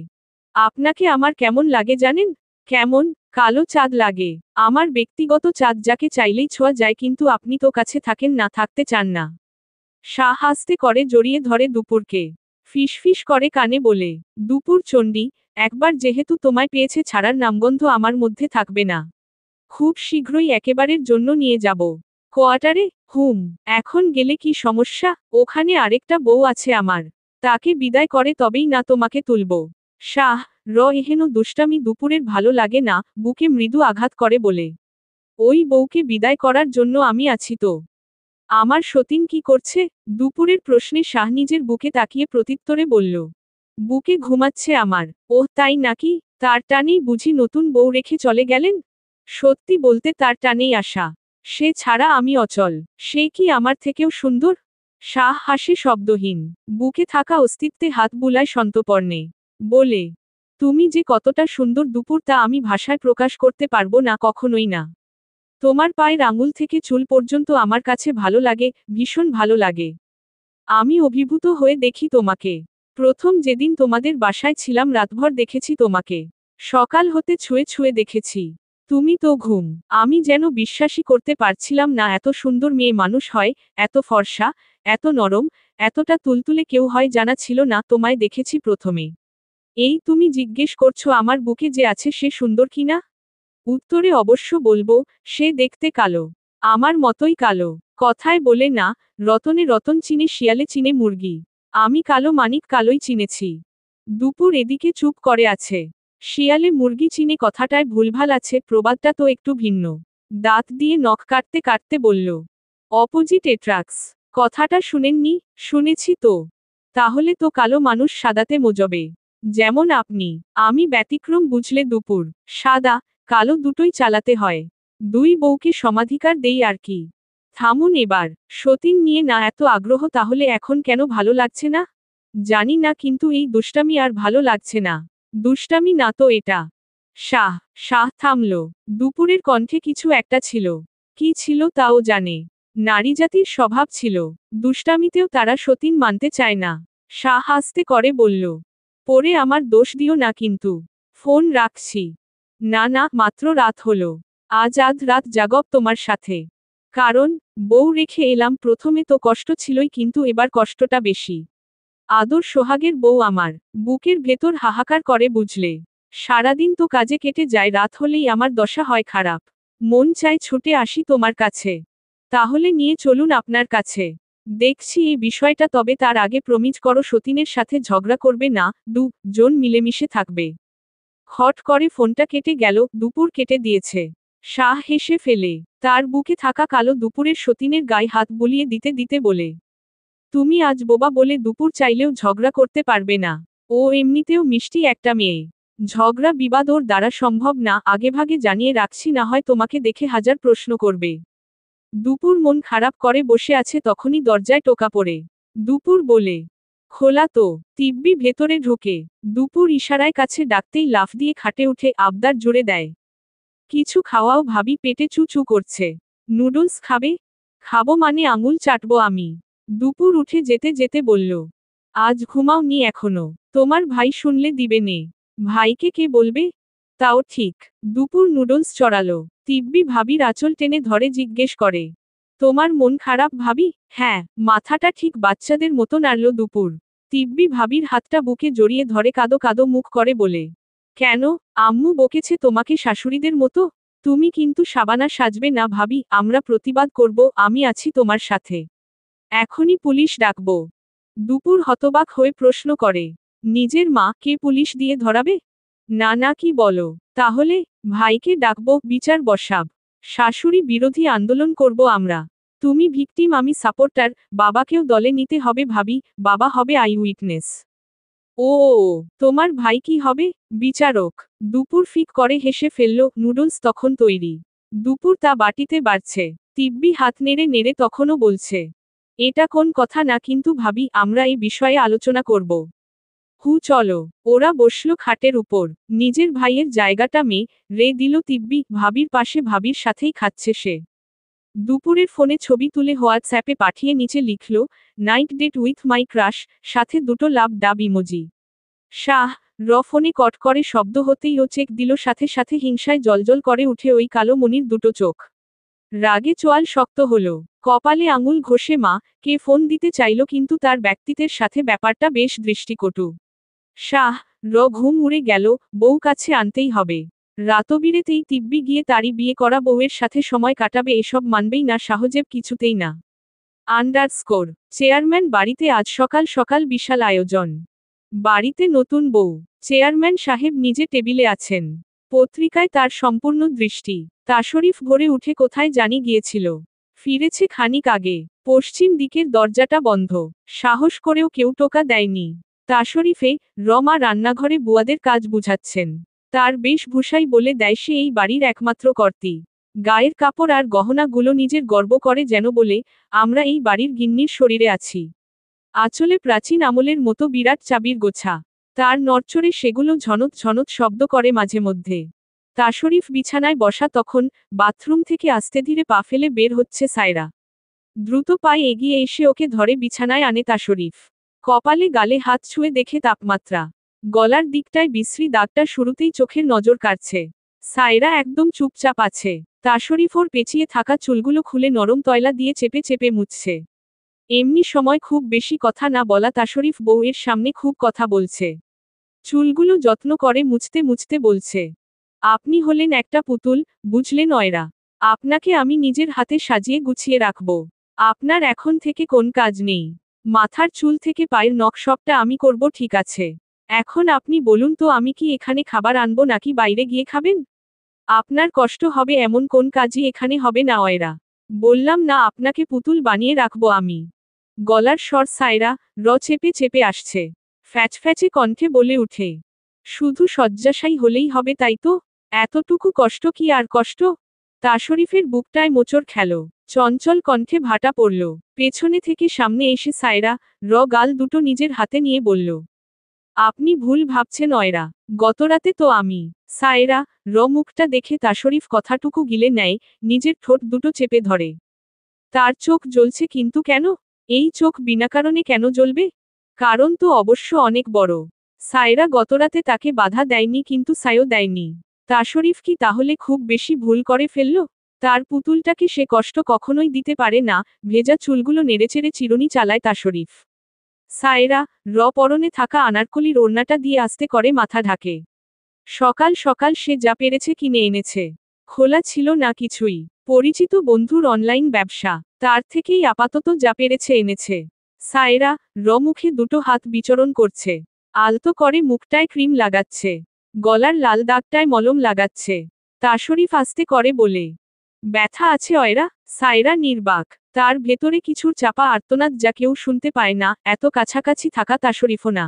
আপনাকে আমার কেমন লাগে জানেন? কেমন? কালো চাঁদ লাগে। আমার ব্যক্তিগত চাঁদ, যাকে চাইলেই ছোঁয়া যায়, কিন্তু আপনি তো কাছে থাকেন না, থাকতে চান না। শাহ আস্তে করে জড়িয়ে ধরে দুপুরকে। ফিসফিস করে কানে বলে, দুপুর চণ্ডী, একবার যেহেতু তোমায় পেয়েছে, ছাড়ার নামগন্ধ আমার মধ্যে থাকবে না। খুব শীঘ্রই একেবারের জন্য নিয়ে যাব। কোয়ার্টারে? এখন গেলে কি সমস্যা? ওখানে আরেকটা বউ আছে আমার। তাকে বিদায় করে তবেই না তোমাকে তুলব। শাহ এহেন দুষ্টামি দুপুরের ভালো লাগে না, বুকে মৃদু আঘাত করে বলে, ওই বউকে বিদায় করার জন্য আমি আছি তো। আমার সতীন কি করছে? দুপুরের প্রশ্নে শাহ নিজের বুকে তাকিয়ে প্রত্যুত্তরে বলল, বুকে ঘুমাচ্ছে আমার। ওহ তাই নাকি? তার টানেই বুঝি নতুন বউ রেখে চলে গেলেন? সত্যি বলতে তার টানেই আসা। সে ছাড়া আমি অচল। সে কি আমার থেকেও সুন্দর? শাহ হাসে শব্দহীন। বুকে থাকা অস্তিত্বে হাত বুলায় সন্তর্পণে। বলে, তুমি যে কতটা সুন্দর দুপুর, তা আমি ভাষায় প্রকাশ করতে পারবো না, কখনোই না। তোমার পায়ের আঙুল থেকে চুল পর্যন্ত আমার কাছে ভালো লাগে, ভীষণ ভালো লাগে। আমি অভিভূত হয়ে দেখি তোমাকে। প্রথম যেদিন তোমাদের বাসায় ছিলাম, রাতভর দেখেছি তোমাকে। সকাল হতে ছুঁয়ে ছুঁয়ে দেখেছি। তুমি তো ঘুম। আমি যেন বিশ্বাসই করতে পারছিলাম না এত সুন্দর মেয়ে মানুষ হয়, এত ফর্সা, এত নরম, এতটা তুলতুলে কেউ হয় জানা ছিল না। তোমায় দেখেছি প্রথমে। এই তুমি জিজ্ঞেস করছো আমার বুকে যে আছে সে সুন্দর কিনা? উত্তরে অবশ্য বলবো, সে দেখতে কালো। আমার মতোই কালো। কথায় বলে না, রতনে রতন চিনে শিয়ালে চিনে মুরগি। আমি কালো মানিক কালোই চিনেছি। দুপুর এদিকে চুপ করে আছে। শিয়ালে মুরগি চিনে কথাটায় ভুলভাল আছে, প্রবাদটা তো একটু ভিন্ন। দাঁত দিয়ে নখ কাটতে কাটতে বলল, অপোজিট এট্রাক্টস। কথাটা শুনেননি? শুনেছি তো। তাহলে তো কালো মানুষ সাদাতে মজবে। যেমন আপনি। আমি ব্যতিক্রম বুঝলে দুপুর। সাদা, কালো দুটোই চালাতে হয়। দুই বউকে সমাধিকার দেই আর কি। থামুন এবার। সতীন নিয়ে না এত আগ্রহ তাহলে এখন কেন ভালো লাগছে না? জানি না, কিন্তু এই দুষ্টামি আর ভালো লাগছে না। দুষ্টামি না তো এটা। শাহ। শাহ থামল। দুপুরের কণ্ঠে কিছু একটা ছিল। কি ছিল তাও জানে। নারীজাতির স্বভাব ছিল। দুষ্টামিতেও তারা সতীন মানতে চায় না। শাহ আস্তে করে বলল, পরে আমার দোষ দিও না কিন্তু। ফোন রাখছি। না না, মাত্র রাত হলো। আজ আধ রাত জাগব তোমার সাথে। কারণ, বউ রেখে এলাম, প্রথমে তো কষ্ট ছিলই, কিন্তু এবার কষ্টটা বেশি। আদর সোহাগের বউ আমার। বুকের ভেতর হাহাকার করে বুঝলে। সারাদিন তো কাজে কেটে যায়, রাত হলেই আমার দশা হয় খারাপ। মন চায় ছুটে আসি তোমার কাছে। তাহলে নিয়ে চলুন আপনার কাছে। দেখছি এই বিষয়টা, তবে তার আগে প্রমিজ করো সতীনের সাথে ঝগড়া করবে না, জন মিলেমিশে থাকবে। হট করে ফোনটা কেটে গেল, দুপুর কেটে দিয়েছে। শাহ হেসে ফেলে। তার বুকে থাকা কালো দুপুরের সতীনের গায়ে হাত বুলিয়ে দিতে দিতে বলে, তুমি আজ বোবা বলে দুপুর চাইলেও ঝগড়া করতে পারবে না। ও এমনিতেও মিষ্টি একটা মেয়ে। ঝগড়া বিবাদ ওর দ্বারা সম্ভব না, আগেভাগে জানিয়ে রাখছি, না হয় তোমাকে দেখে হাজার প্রশ্ন করবে। দুপুর মন খারাপ করে বসে আছে, তখনই দরজায় টোকা পড়ে। দুপুর বলে, খোলা তো। তিব্বি ভেতরে ঢুকে। দুপুর ইশারায় কাছে ডাকতেই লাফ দিয়ে খাটে উঠে আবদার জুড়ে দেয়, কিছু খাওয়াও ভাবি, পেটে চু চু করছে। নুডলস খাবে? খাবো মানে আঙুল চাটবো আমি। দুপুর উঠে যেতে যেতে বলল, আজ ঘুমাও নি এখনো? তোমার ভাই শুনলে দিবে নে। ভাইকে কে বলবে? তাও ঠিক। দুপুর নুডলস চড়ালো। তিব্বি ভাবির আঁচল টেনে ধরে জিজ্ঞেস করে, তোমার মন খারাপ ভাবি? হ্যাঁ। মাথাটা ঠিক বাচ্চাদের মতো নাড়ল দুপুর। তিব্বি ভাবির হাতটা বুকে জড়িয়ে ধরে কাদো কাদো মুখ করে বলে, কেন? আম্মু বকেছে তোমাকে শাশুড়িদের মতো? তুমি কিন্তু সাবানা সাজবে না ভাবি, আমরা প্রতিবাদ করব, আমি আছি তোমার সাথে। এখনই পুলিশ ডাকবো। দুপুর হতবাক হয়ে প্রশ্ন করে, নিজের মা কে পুলিশ দিয়ে ধরাবে? না না, কি বলো? তাহলে ভাইকে ডাকবো, বিচার বসাব। শাশুড়ি বিরোধী আন্দোলন করব আমরা। তুমি ভিকটিম, আমি সাপোর্টার। বাবাকেও দলে নিতে হবে ভাবি, বাবা হবে আই উইটনেস। ও, তোমার ভাই কি হবে? বিচারক। দুপুর ফিক করে হেসে ফেলল, নুডলস তখন তৈরি। দুপুর তা বাটিতে বাড়ছে। তিব্বি হাত নেড়ে নেড়ে তখনও বলছে, এটা কোন কথা না, কিন্তু ভাবি, আমরা এই বিষয়ে আলোচনা করব। চলো। ওরা বসল খাটের উপর। নিজের ভাইয়ের জায়গাটা রে দিল তিব্বি, ভাবির পাশে, ভাবির সাথেই খাচ্ছে সে। দুপুরের ফোনে ছবি তুলে হোয়াটসঅ্যাপে পাঠিয়ে নিচে লিখল, night date with my crush, সাথে দুটো লাভ ডাব ইমোজি। শাহ। ফোনে কট করে শব্দ হতেই ও চেক দিল, সাথে সাথে হিংসায় জলজল করে উঠে ওই কালো মনির দুটো চোখ। রাগে চোয়াল শক্ত হলো। কপালে আঙুল ঘষে কে ফোন দিতে চাইল, কিন্তু তার ব্যক্তিত্বের সাথে ব্যাপারটা বেশ দৃষ্টিকটু। শাহ। ঘুম উড়ে গেল, বউ কাছে আনতেই হবে। রাতবিরেতেই তিব্বি গিয়ে তারই বিয়ে করা বউয়ের সাথে সময় কাটাবে, এসব মানবেই না সাহজেব, কিছুতেই না। আন্ডারস্কোর। চেয়ারম্যান বাড়িতে আজ সকাল সকাল বিশাল আয়োজন। বাড়িতে নতুন বউ। চেয়ারম্যান সাহেব নিজে টেবিলে আছেন। পত্রিকায় তার সম্পূর্ণ দৃষ্টি। তাশরিফ ভরে উঠে কোথায় জানি গিয়েছিল। ফিরেছে খানিক আগে। পশ্চিম দিকের দরজাটা বন্ধ। সাহস করেও কেউ টোকা দেয়নি। তাশরিফে রমা রান্নাঘরে বুয়াদের কাজ বুঝাচ্ছেন। তার বেশভূষাই বলে দেয় সে এই বাড়ির একমাত্র কর্ত্রী। গায়ের কাপড় আর গহনাগুলো নিজের গর্ব করে, যেন বলে, আমরা এই বাড়ির গিন্নির শরীরে আছি। আঁচলে প্রাচীন আমলের মতো বিরাট চাবির গোছা। তার নড়চড়ে সেগুলো ঝনৎ ঝনৎ শব্দ করে মাঝে মধ্যে। তাশরিফ বিছানায় বসা তখন, বাথরুম থেকে আস্তে ধীরে পা ফেলে বের হচ্ছে সায়রা। দ্রুত পায়ে এগিয়ে এসে ওকে ধরে বিছানায় আনে তাশরিফ। কপালে গালে হাত ছুঁয়ে দেখে তাপমাত্রা। গলার দিকটায় বিশ্রী দাগটা শুরুতেই চোখের নজর কাড়ছে। সায়রা একদম চুপচাপ আছে। তাশরিফ ওর পেঁচিয়ে থাকা চুলগুলো খুলে নরম তয়লা দিয়ে চেপে চেপে মুছছে। এমনি সময় খুব বেশি কথা না বলা তাশরিফ বউয়ের সামনে খুব কথা বলছে। চুলগুলো যত্ন করে মুছতে মুছতে বলছে, আপনি হলেন একটা পুতুল, বুঝলেন অয়রা? আপনাকে আমি নিজের হাতে সাজিয়ে গুছিয়ে রাখব। আপনার এখন থেকে কোন কাজ নেই। মাথার চুল থেকে পায়ের নখ সবটা আমি করব, ঠিক আছে? এখন আপনি বলুন তো, আমি কি এখানে খাবার আনবো নাকি বাইরে গিয়ে খাবেন? আপনার কষ্ট হবে এমন কোন কাজই এখানে হবে না অয়রা। বললাম না আপনাকে পুতুল বানিয়ে রাখবো আমি। গলার স্বর সায়রা চেপে চেপে আসছে। ফ্যাচফ্যাচে কণ্ঠে বলে উঠে, শুধু শয্যাশায়ী হলেই হবে তাই তো? এতটুকু কষ্ট কি আর কষ্ট? তাশরিফের বুকটায় মোচড় খেল। চঞ্চল কণ্ঠে ভাটা পড়ল। পেছনে থেকে সামনে এসে সায়রা গাল দুটো নিজের হাতে নিয়ে বলল, আপনি ভুল ভাবছেন অয়রা। গতরাতে তো আমি। সায়রা মুখটা দেখে তাশরিফ কথাটুকু গিলে নেয়, নিজের ঠোঁট দুটো চেপে ধরে। তার চোখ জ্বলছে, কিন্তু কেন? এই চোখ বিনা কারণে কেন জ্বলবে? কারণ তো অবশ্য অনেক বড়। সায়রা গতরাতে তাকে বাধা দেয়নি, কিন্তু সায়ও দেয়নি। তাশরিফ কি তাহলে খুব বেশি ভুল করে ফেলল? তার পুতুলটাকে সে কষ্ট কখনোই দিতে পারে না। ভেজা চুলগুলো নেড়েচেড়ে চিরুনি চালায় তাশরিফ। সায়রা পরনে থাকা আনারকলির ওড়নাটা দিয়ে আস্তে করে মাথা ঢাকে। সকাল সকাল সে যা পেরেছে কিনে এনেছে। খোলা ছিল না কিছুই। পরিচিত বন্ধুর অনলাইন ব্যবসা, তার থেকেই আপাতত যা পেরেছে এনেছে। সায়রা মুখে দুটো হাত বিচরণ করছে। আলতো করে মুখটায় ক্রিম লাগাচ্ছে। গলার লাল দাগটায় মলম লাগাচ্ছে। তাশরিফ আস্তে করে বলে, ব্যথা আছে অয়রা? সায়রা নির্বাক। তার ভেতরে কিছুর চাপা আর্তনাদ যা কেউ শুনতে পায় না, এত কাছাকাছি থাকা তাশরিফও না।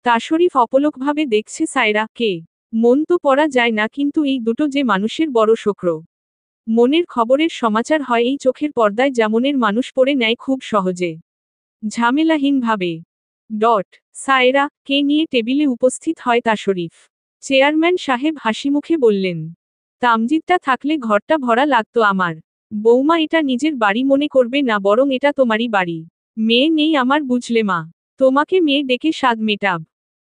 তাশরিফ অপলকভাবে দেখছে সায়রা কে। মন তো পড়া যায় না, কিন্তু এই দুটো যে মানুষের বড় শোক্র। মনের খবরের সমাচার হয় এই চোখের পর্দায়, যেমনের মানুষ পড়ে নেয় খুব সহজে, ঝামেলাহীনভাবে। সায়রা কে নিয়ে টেবিলে উপস্থিত হয় তাশরিফ। চেয়ারম্যান সাহেব হাসিমুখে বললেন, তামজিদটা থাকলে ঘরটা ভরা লাগতো আমার। বৌমা, এটা নিজের বাড়ি মনে করবে না, বরং এটা তোমারই বাড়ি। মেয়ে নেই আমার, বুঝলে মা? তোমাকে মেয়ে ডেকে স্বাদ মেটাব।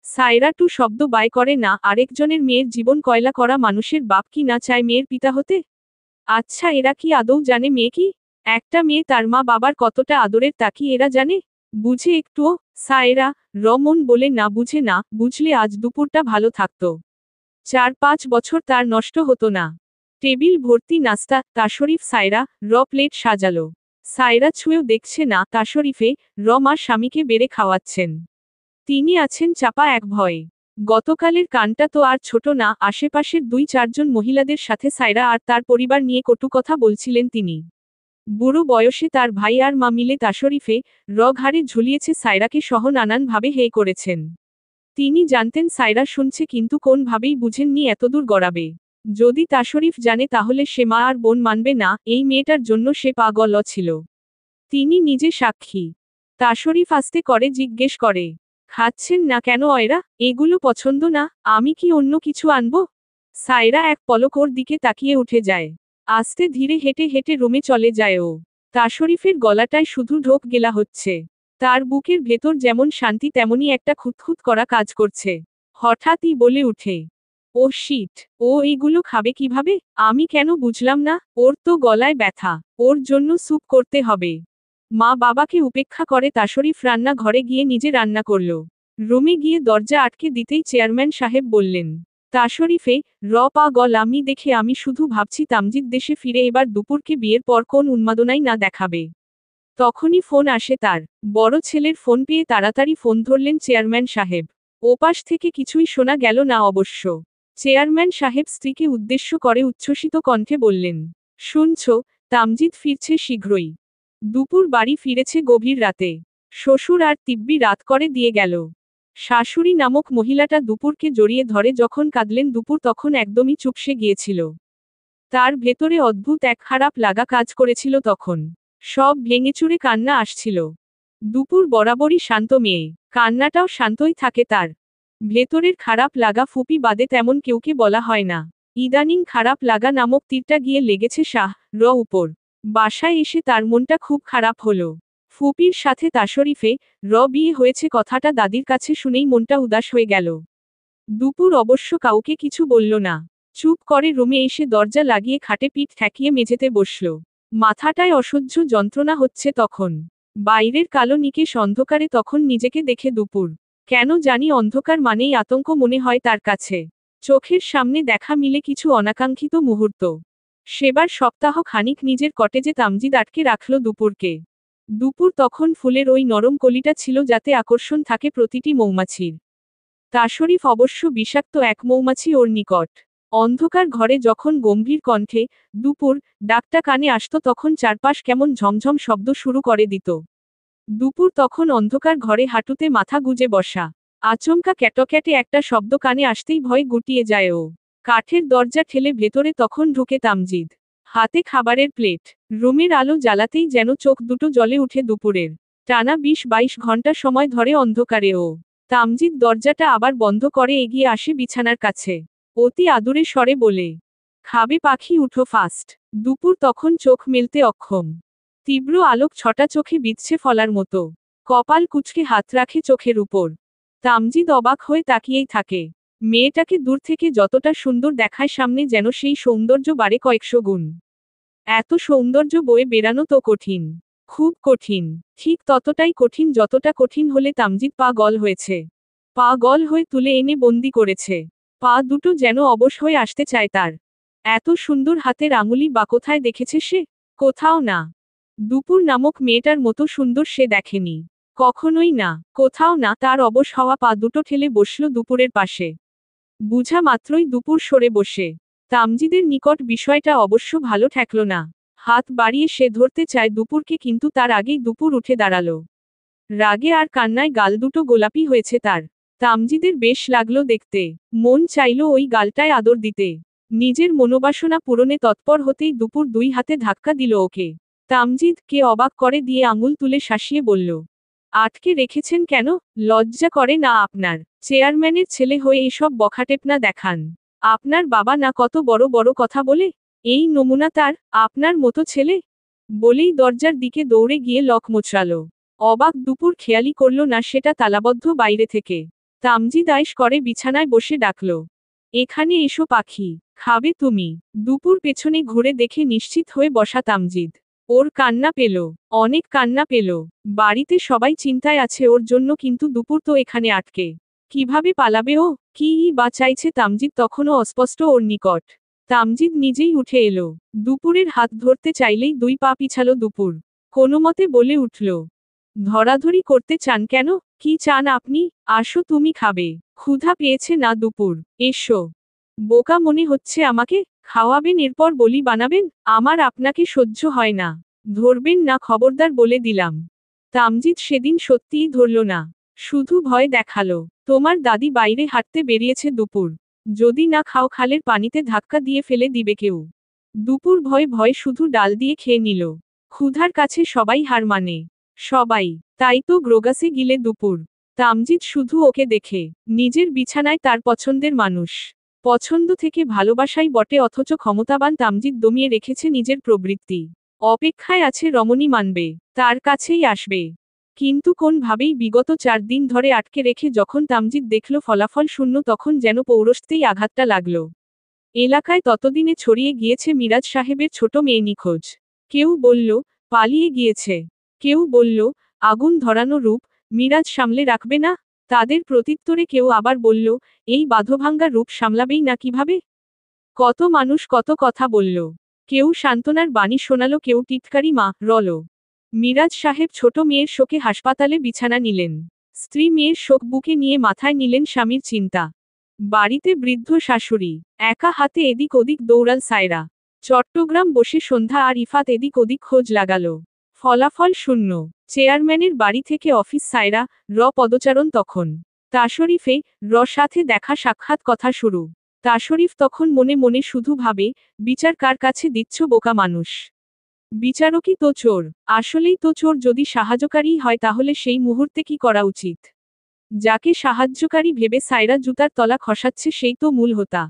সায়রা টু শব্দ বাই করে না। আরেকজনের মেয়ের জীবন কয়লা করা মানুষের বাপ কি না চায় মেয়ের পিতা হতে? আচ্ছা, এরা কি আদৌ জানে মেয়ে কি? একটা মেয়ে তার মা বাবার কতটা আদরের তা কি এরা জানে? বুঝে একটুও? সায়রা মন বলে না, বুঝে না। বুঝলে আজ দুপুরটা ভালো থাকতো। 4-5 বছর তার নষ্ট হতো না। টেবিল ভর্তি নাস্তা। তাশরিফ সায়রা প্লেট সাজালো। সায়রা ছুঁয়েও দেখছে না তাশরিফে মা স্বামীকে বেড়ে খাওয়াচ্ছেন। তিনি আছেন চাপা এক ভয়ে। গতকালের কানটা তো আর ছোট না। আশেপাশের 2-4 জন মহিলাদের সাথে সায়রা আর তার পরিবার নিয়ে কটু কথা বলছিলেন তিনি। বুড়ো বয়সে তার ভাই আর মা মিলে তাশরিফে ঘাড়ে ঝুলিয়েছে সায়রাকে সহ নানানভাবে হেয় করেছেন। তিনি জানতেন সায়রা শুনছে, কিন্তু কোনভাবেই বুঝেননি এতদূর গড়াবে। যদি তাশরিফ জানে তাহলে সে মা আর বোন মানবে না। এই মেয়েটার জন্য সে পাগল ছিল। তিনি নিজে সাক্ষী। তাশরিফ আস্তে করে জিজ্ঞেস করে, খাচ্ছেন না কেন অয়রা? এগুলো পছন্দ না? আমি কি অন্য কিছু আনবো? সায়রা এক পলক ওর দিকে তাকিয়ে উঠে যায়। আস্তে ধীরে হেঁটে হেঁটে রুমে চলে যায় ও। তাশরিফের গলাটায় শুধু ঢোক গেলা হচ্ছে। তার বুকের ভেতর যেমন শান্তি, তেমনি একটা খুঁতখুত করা কাজ করছে। হঠাৎই বলে উঠে, ও শিট, ও এইগুলো খাবে কিভাবে? আমি কেন বুঝলাম না? ওর তো গলায় ব্যথা, ওর জন্য স্যুপ করতে হবে। মা বাবাকে উপেক্ষা করে তাশরিফ রান্না ঘরে গিয়ে নিজে রান্না করল। রুমে গিয়ে দরজা আটকে দিতেই চেয়ারম্যান সাহেব বললেন, তাশরিফে পাগল আমি দেখে। আমি শুধু ভাবছি তামজিদ দেশে ফিরে এবার দুপুরকে বিয়ের পর কোন উন্মাদনাই না দেখাবে। তখনই ফোন আসে তার। বড় ছেলের ফোন পেয়ে তাড়াতাড়ি ফোন ধরলেন চেয়ারম্যান সাহেব। ওপাশ থেকে কিছুই শোনা গেল না অবশ্য। চেয়ারম্যান সাহেব স্ত্রীকে উদ্দেশ্য করে উচ্ছ্বসিত কণ্ঠে বললেন, শুনছ, তামজিদ ফিরছে শীঘ্রই। দুপুর বাড়ি ফিরেছে গভীর রাতে। শ্বশুর আর তিব্বি রাত করে দিয়ে গেল। শাশুড়ি নামক মহিলাটা দুপুরকে জড়িয়ে ধরে যখন কাঁদলেন দুপুর তখন একদমই চুপসে গিয়েছিল। তার ভেতরে অদ্ভুত এক খারাপ লাগা কাজ করেছিল তখন। সব ভেঙেচুরে কান্না আসছিল। দুপুর বরাবরই শান্ত মেয়ে, কান্নাটাও শান্তই থাকে তার। ভেতরের খারাপ লাগা ফুপি বাদে তেমন কেউকে বলা হয় না। ইদানিং খারাপ লাগা নামক তীরটা গিয়ে লেগেছে শাহ উপর। বাসায় এসে তার মনটা খুব খারাপ হলো। ফুপির সাথে তাশরিফে বিয়ে হয়েছে কথাটা দাদির কাছে শুনেই মনটা উদাস হয়ে গেল। দুপুর অবশ্য কাউকে কিছু বলল না। চুপ করে রুমে এসে দরজা লাগিয়ে খাটে পিঠ ঠেকিয়ে মেঝেতে বসল। মাথাটায় অসহ্য যন্ত্রণা হচ্ছে তখন। বাইরের কালো নিকেশ অন্ধকারে তখন নিজেকে দেখে দুপুর। কেন জানি অন্ধকার মানেই আতঙ্ক মনে হয় তার কাছে। চোখের সামনে দেখা মিলে কিছু অনাকাঙ্ক্ষিত মুহূর্ত। সেবার সপ্তাহ খানিক নিজের কটেজে তামজিদ আটকে রাখল দুপুরকে। দুপুর তখন ফুলের ওই নরম কলিটা ছিল যাতে আকর্ষণ থাকে প্রতিটি মৌমাছির। তাশরিফ অবশ্য বিষাক্ত এক মৌমাছি ওর নিকট। অন্ধকার ঘরে যখন গম্ভীর কণ্ঠে দুপুর ডাকটা কানে আসত তখন চারপাশ কেমন ঝমঝম শব্দ শুরু করে দিত। দুপুর তখন অন্ধকার ঘরে হাঁটুতে মাথা গুজে বসা। আচমকা ক্যাটক্যাটে একটা শব্দ কানে আসতেই ভয় গুটিয়ে যায় ও। কাঠের দরজা ঠেলে ভেতরে তখন ঢুকে তামজিদ। হাতে খাবারের প্লেট। রুমের আলো জ্বালাতেই যেন চোখ দুটো জ্বলে উঠে দুপুরের। টানা ২০-২২ ঘন্টা সময় ধরে অন্ধকারে ও। তামজিদ দরজাটা আবার বন্ধ করে এগিয়ে আসে বিছানার কাছে। অতি আদুরে স্বরে বলে, খাবে পাখি উঠো ফাস্ট। দুপুর তখন চোখ মেলতে অক্ষম। তীব্র আলোক ছটা চোখে বিঁধছে ফলার মতো। কপাল কুঁচকে হাত রাখে চোখের উপর। তামজিদ অবাক হয়ে তাকিয়েই থাকে। মেয়েটাকে দূর থেকে যতটা সুন্দর দেখায় সামনে যেন সেই সৌন্দর্য বাড়ে কয়েকশো গুণ। এত সৌন্দর্য বয়ে বেড়ানো তো কঠিন। খুব কঠিন। ঠিক ততটাই কঠিন যতটা কঠিন হলে তামজিদ পাগল হয়েছে। পাগল হয়ে তুলে এনে বন্দি করেছে। পা দুটো যেন অবশ হয়ে আসতে চায় তার। এত সুন্দর হাতের আঙুলি বা কোথায় দেখেছে সে? কোথাও না। দুপুর নামক মেয়েটার মতো সুন্দর সে দেখেনি। কখনোই না। কোথাও না। তার অবশ হওয়া পা দুটো ঠেলে বসল দুপুরের পাশে। বুঝা মাত্রই দুপুর সরে বসে। তামজিদের নিকট বিষয়টা অবশ্য ভালো ঠেকল না। হাত বাড়িয়ে সে ধরতে চায় দুপুরকে কিন্তু তার আগেই দুপুর উঠে দাঁড়ালো। রাগে আর কান্নায় গাল দুটো গোলাপি হয়েছে তার। তামজিদের বেশ লাগলো দেখতে। মন চাইল ওই গালটায় আদর দিতে। নিজের মনোবাসনা পূরণে তৎপর হতেই দুপুর দুই হাতে ধাক্কা দিল ওকে। তামজিদ কে অবাক করে দিয়ে আঙুল তুলে শাসিয়ে বলল, আটকে রেখেছেন কেন? লজ্জা করে না আপনার? চেয়ারম্যানের ছেলে হয়ে এসব বখাটেপনা দেখান। আপনার বাবা না কত বড় বড় কথা বলে? এই নমুনা তার, আপনার মতো ছেলে? বলেই দরজার দিকে দৌড়ে গিয়ে লক মোচড়াল। অবাক দুপুর খেয়ালি করল না সেটা তালাবদ্ধ বাইরে থেকে। তামজিদ আয়েশ করে বিছানায় বসে ডাকল, এখানে এসো পাখি, খাবে তুমি? দুপুর পেছনে ঘুরে দেখে নিশ্চিত হয়ে বসা তামজিদ। ওর কান্না পেল। অনেক কান্না পেল। বাড়িতে সবাই চিন্তায় আছে ওর জন্য কিন্তু দুপুর তো এখানে আটকে। কিভাবে পালাবে ও? কি বা চাইছে তামজিদ তখনও অস্পষ্ট ওর নিকট। তামজিদ নিজেই উঠে এলো। দুপুরের হাত ধরতে চাইলেই দুই পা পিছালো দুপুর। কোনোমতে বলে উঠল, ধরাধরি করতে চান কেন? কি চান আপনি? আসো তুমি খাবে। ক্ষুধা পেয়েছে না দুপুর? এসো। বোকা মনে হচ্ছে আমাকে? খাওয়াবেন এরপর বলি বানাবেন? আমার আপনাকে সহ্য হয় না। ধরবেন না খবরদার বলে দিলাম। তামজিদ সেদিন সত্যিই ধরল না। শুধু ভয় দেখালো। তোমার দাদি বাইরে হাঁটতে বেরিয়েছে দুপুর। যদি না খাও খালের পানিতে ধাক্কা দিয়ে ফেলে দিবে কেউ। দুপুর ভয় ভয় শুধু ডাল দিয়ে খেয়ে নিল। ক্ষুধার কাছে সবাই হার মানে। সবাই। তাই তো গ্রোগাসে গিলে দুপুর। তামজিদ শুধু ওকে দেখে। নিজের বিছানায় তার পছন্দের মানুষ। পছন্দ থেকে ভালোবাসাই বটে অথচ ক্ষমতাবান তামজিদ দমিয়ে রেখেছে নিজের প্রবৃত্তি। অপেক্ষায় আছে রমণী মানবে। তার কাছেই আসবে। কিন্তু কোনভাবেই বিগত 4 দিন ধরে আটকে রেখে যখন তামজিদ দেখল ফলাফল শূন্য তখন যেন পৌরস্তেই আঘাতটা লাগল। এলাকায় ততদিনে ছড়িয়ে গিয়েছে মিরাজ সাহেবের ছোট মেয়ে নিখোঁজ। কেউ বলল, পালিয়ে গিয়েছে। কেউ বলল, আগুন ধরানো রূপ, মিরাজ সামলে রাখবে না। তাদের প্রত্যুত্তরে কেউ আবার বলল, এই বাঁধভাঙ্গা রূপ সামলাবেই না কিভাবে? কত মানুষ কত কথা বলল। কেউ সান্ত্বনার বাণী শোনালো, কেউ টিটকারি মা রল। মিরাজ সাহেব ছোট মেয়ের শোকে হাসপাতালে বিছানা নিলেন। স্ত্রী মেয়ের শোক বুকে নিয়ে মাথায় নিলেন স্বামীর চিন্তা। বাড়িতে বৃদ্ধ শাশুড়ি। একা হাতে এদিক ওদিক দৌড়াল সায়রা। চট্টগ্রাম বসে সন্ধ্যা আর ইফাত এদিক ওদিক খোঁজ লাগালো। ফলাফল শূন্য। চেয়ারম্যানের বাড়ি থেকে অফিস সায়রা পদচারণ তখন। তাশরিফে সাথে দেখা সাক্ষাৎ কথা শুরু। তাশরিফ তখন মনে মনে শুধু ভাবে, বিচার কার কাছে দিচ্ছ বোকা মানুষ? বিচারকই তো চোর। আসলেই তো চোর। যদি সাহায্যকারী হয় তাহলে সেই মুহূর্তে কি করা উচিত? যাকে সাহায্যকারী ভেবে সায়রা জুতার তলা খসাচ্ছে সেই তো মূল হোতা।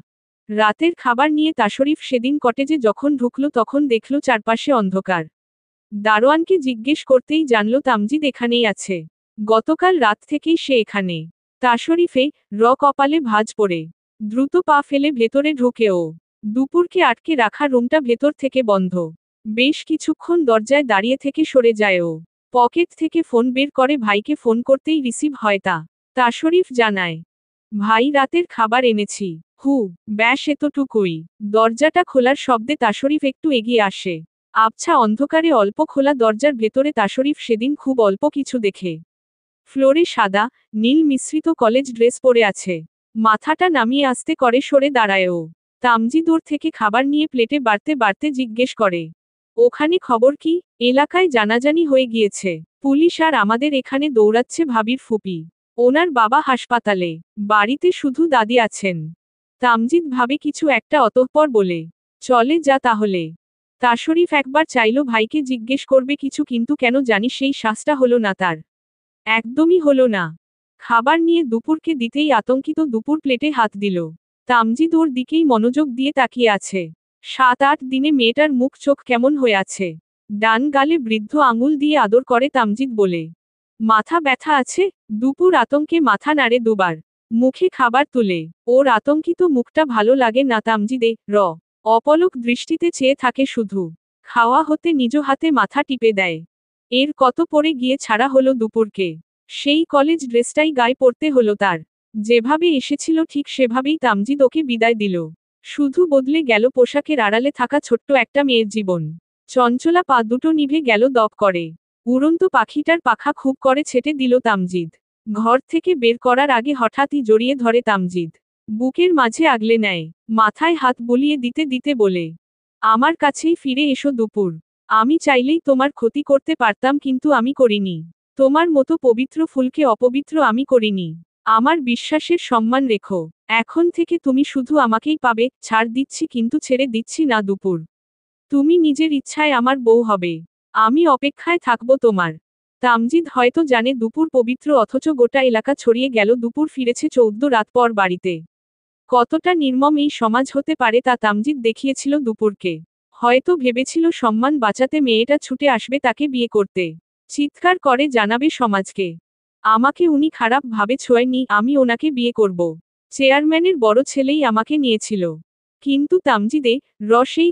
রাতের খাবার নিয়ে তাশরিফ সেদিন কটেজে যখন ঢুকল তখন দেখল চারপাশে অন্ধকার। দারোয়ানকে জিজ্ঞেস করতেই জানল তামজিদ এখানেই আছে। গতকাল রাত থেকেই সে এখানে। তাশরিফে কপালে ভাঁজ পড়ে। দ্রুত পা ফেলে ভেতরে ঢুকে ও। দুপুরকে আটকে রাখা রুমটা ভেতর থেকে বন্ধ। বেশ কিছুক্ষণ দরজায় দাঁড়িয়ে থেকে সরে যায় ও। পকেট থেকে ফোন বের করে ভাইকে ফোন করতেই রিসিভ হয় তা। তাশরিফ জানায়, ভাই রাতের খাবার এনেছি। হু, ব্যাস এতটুকুই। দরজাটা খোলার শব্দে তাশরিফ একটু এগিয়ে আসে। আবছা অন্ধকারে অল্প খোলা দরজার ভেতরে তাশরিফ সেদিন খুব অল্প কিছু দেখে। ফ্লোরে সাদা, নীল মিশ্রিত কলেজ ড্রেস পরে আছে। মাথাটা নামিয়ে আস্তে করে সরে দাঁড়ায় ও। তামজিদ ওর থেকে খাবার নিয়ে প্লেটে বাড়তে বাড়তে জিজ্ঞেস করে, ওখানে খবর কি? এলাকায় জানাজানি হয়ে গিয়েছে। পুলিশ আর আমাদের এখানে দৌড়াচ্ছে ভাবির ফুপি। ওনার বাবা হাসপাতালে, বাড়িতে শুধু দাদি আছেন। তামজিদ ভাবে কিছু একটা অতঃপর বলে, চলে যা তাহলে। তাশরিফ একবার চাইল ভাইকে জিজ্ঞেস করবে কিছু, কিন্তু কেন জানি সেই শ্বাসটা হলো না তার। একদমই হলো না। খাবার নিয়ে দুপুরকে দিতেই আতঙ্কিত দুপুর প্লেটে হাত দিল। তামজিদ ওর দিকেই মনোযোগ দিয়ে তাকিয়ে আছে। 7-8 দিনে মেয়েটার মুখ চোখ কেমন হয়ে আছে। ডান গালে বৃদ্ধ আঙুল দিয়ে আদর করে তামজিদ বলে, মাথা ব্যথা আছে? দুপুর আতঙ্কে মাথা নাড়ে দুবার। মুখে খাবার তুলে। ওর আতঙ্কিত মুখটা ভালো লাগে না তামজিদে। অপলক দৃষ্টিতে চেয়ে থাকে শুধু। খাওয়া হতে নিজ হাতে মাথা টিপে দেয়। এর কত পরে গিয়ে ছাড়া হলো দুপুরকে। সেই কলেজ ড্রেসটাই গায়ে পরতে হলো তার। যেভাবে এসেছিল ঠিক সেভাবেই তামজিদ ওকে বিদায় দিল। শুধু বদলে গেল পোশাকের আড়ালে থাকা ছোট্ট একটা মেয়ের জীবন। চঞ্চলা পা দুটো নিভে গেল দপ করে। উড়ন্ত পাখিটার পাখা খুব করে ছেটে দিল তামজিদ। ঘর থেকে বের করার আগে হঠাৎই জড়িয়ে ধরে তামজিদ। বুকের মাঝে আগলে নেয়। মাথায় হাত বুলিয়ে দিতে দিতে বলে, আমার কাছেই ফিরে এসো দুপুর। আমি চাইলেই তোমার ক্ষতি করতে পারতাম, কিন্তু আমি করিনি। তোমার মতো পবিত্র ফুলকে অপবিত্র আমি করিনি। আমার বিশ্বাসের সম্মান রেখো। এখন থেকে তুমি শুধু আমাকেই পাবে। ছাড় দিচ্ছি, কিন্তু ছেড়ে দিচ্ছি না দুপুর। তুমি নিজের ইচ্ছায় আমার বউ হবে। আমি অপেক্ষায় থাকবো তোমার। তামজিদ হয়তো জানে দুপুর পবিত্র, অথচ গোটা এলাকা ছড়িয়ে গেল দুপুর ফিরেছে 14 রাত পর বাড়িতে। কতটা নির্মম এই সমাজ হতে পারে তা তামজিদ দেখিয়েছিল দুপুরকে। হয়তো ভেবেছিল সম্মান বাঁচাতে মেয়েটা ছুটে আসবে তাকে বিয়ে করতে। চিৎকার করে জানাবে সমাজকে, আমাকে উনি খারাপ ভাবে ছোঁয়নি, আমি ওনাকে বিয়ে করব। চেয়ারম্যানের বড় ছেলেই আমাকে নিয়েছিল। কিন্তু তামজিদে সেই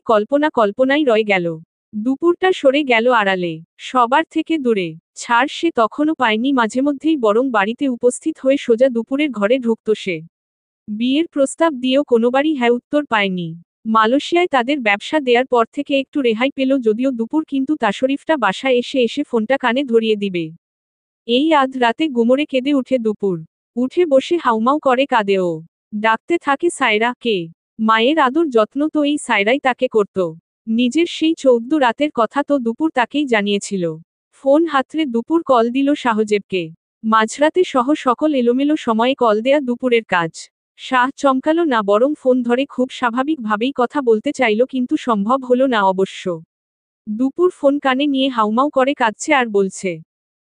কল্পনাই রয়ে গেল। দুপুরটা সরে গেল আড়ালে, সবার থেকে দূরে। ছাড় সে তখনও পায়নি, মাঝেমধ্যেই বরং বাড়িতে উপস্থিত হয়ে সোজা দুপুরের ঘরে ঢুকত সে। বিয়ের প্রস্তাব দিয়েও কোনোবারই হ্যাঁ উত্তর পায়নি। মালয়েশিয়ায় তাদের ব্যবসা দেওয়ার পর থেকে একটু রেহাই পেল যদিও দুপুর, কিন্তু তাশরিফটা বাসায় এসে এসে ফোনটা কানে ধরিয়ে দিবে। এই আধ রাতে গুমরে কেঁদে উঠে দুপুর। উঠে বসে হাউমাউ করে কাঁদেও। ডাকতে থাকে সায়রা কে। মায়ের আদর যত্ন তো এই সায়রাই তাকে করত। নিজের সেই 14 রাতের কথা তো দুপুর তাকেই জানিয়েছিল। ফোন হাতড়ে দুপুর কল দিল শাহজেবকে। মাঝরাতে সহ সকল এলোমেলো সময়ে কল দেয়া দুপুরের কাজ। শাহ চমকালো না, বরং ফোন ধরে খুব স্বাভাবিকভাবেই কথা বলতে চাইল, কিন্তু সম্ভব হলো না অবশ্য। দুপুর ফোন কানে নিয়ে হাউমাউ করে কাঁদছে আর বলছে,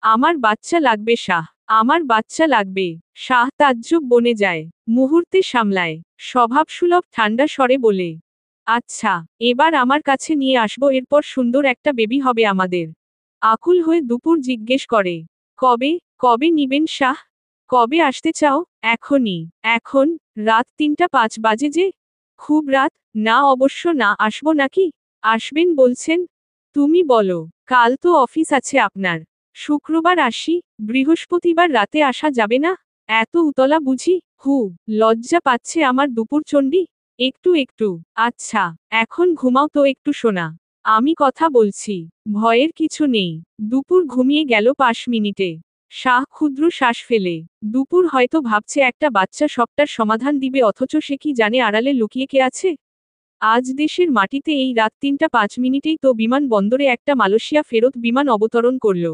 আমার বাচ্চা লাগবে শাহ, আমার বাচ্চা লাগবে। শাহ তাজ্জব বনে যায়। মুহূর্তে সামলায়। স্বভাবসুলভ ঠান্ডা স্বরে বলে, আচ্ছা, এবার আমার কাছে নিয়ে আসবো, এরপর সুন্দর একটা বেবি হবে আমাদের। আকুল হয়ে দুপুর জিজ্ঞেস করে, কবে কবে নিবেন শাহ? কবে আসতে চাও? এখনই। এখন? রাত 3টা 5 বাজে যে। খুব রাত? না অবশ্য না, আসবো নাকি? আসবেন বলছেন? তুমি বলো। কাল তো অফিস আছে আপনার। শুক্রবার আসি? বৃহস্পতিবার রাতে আসা যাবে না? এত উতলা বুঝি? লজ্জা পাচ্ছে আমার দুপুর চণ্ডী। একটু একটু। আচ্ছা, এখন ঘুমাও তো একটু সোনা। আমি কথা বলছি। ভয়ের কিছু নেই। দুপুর ঘুমিয়ে গেল 5 মিনিটে। শাহ ক্ষুদ্র শ্বাস ফেলে। দুপুর হয়তো ভাবছে একটা বাচ্চা সবটার সমাধান দিবে, অথচ সে কি জানে আড়ালে লুকিয়ে কে আছে। আজ দেশের মাটিতে এই রাত 3টা 5 মিনিটেই তো বিমান বন্দরে একটা মালয়েশিয়া ফেরত বিমান অবতরণ করল।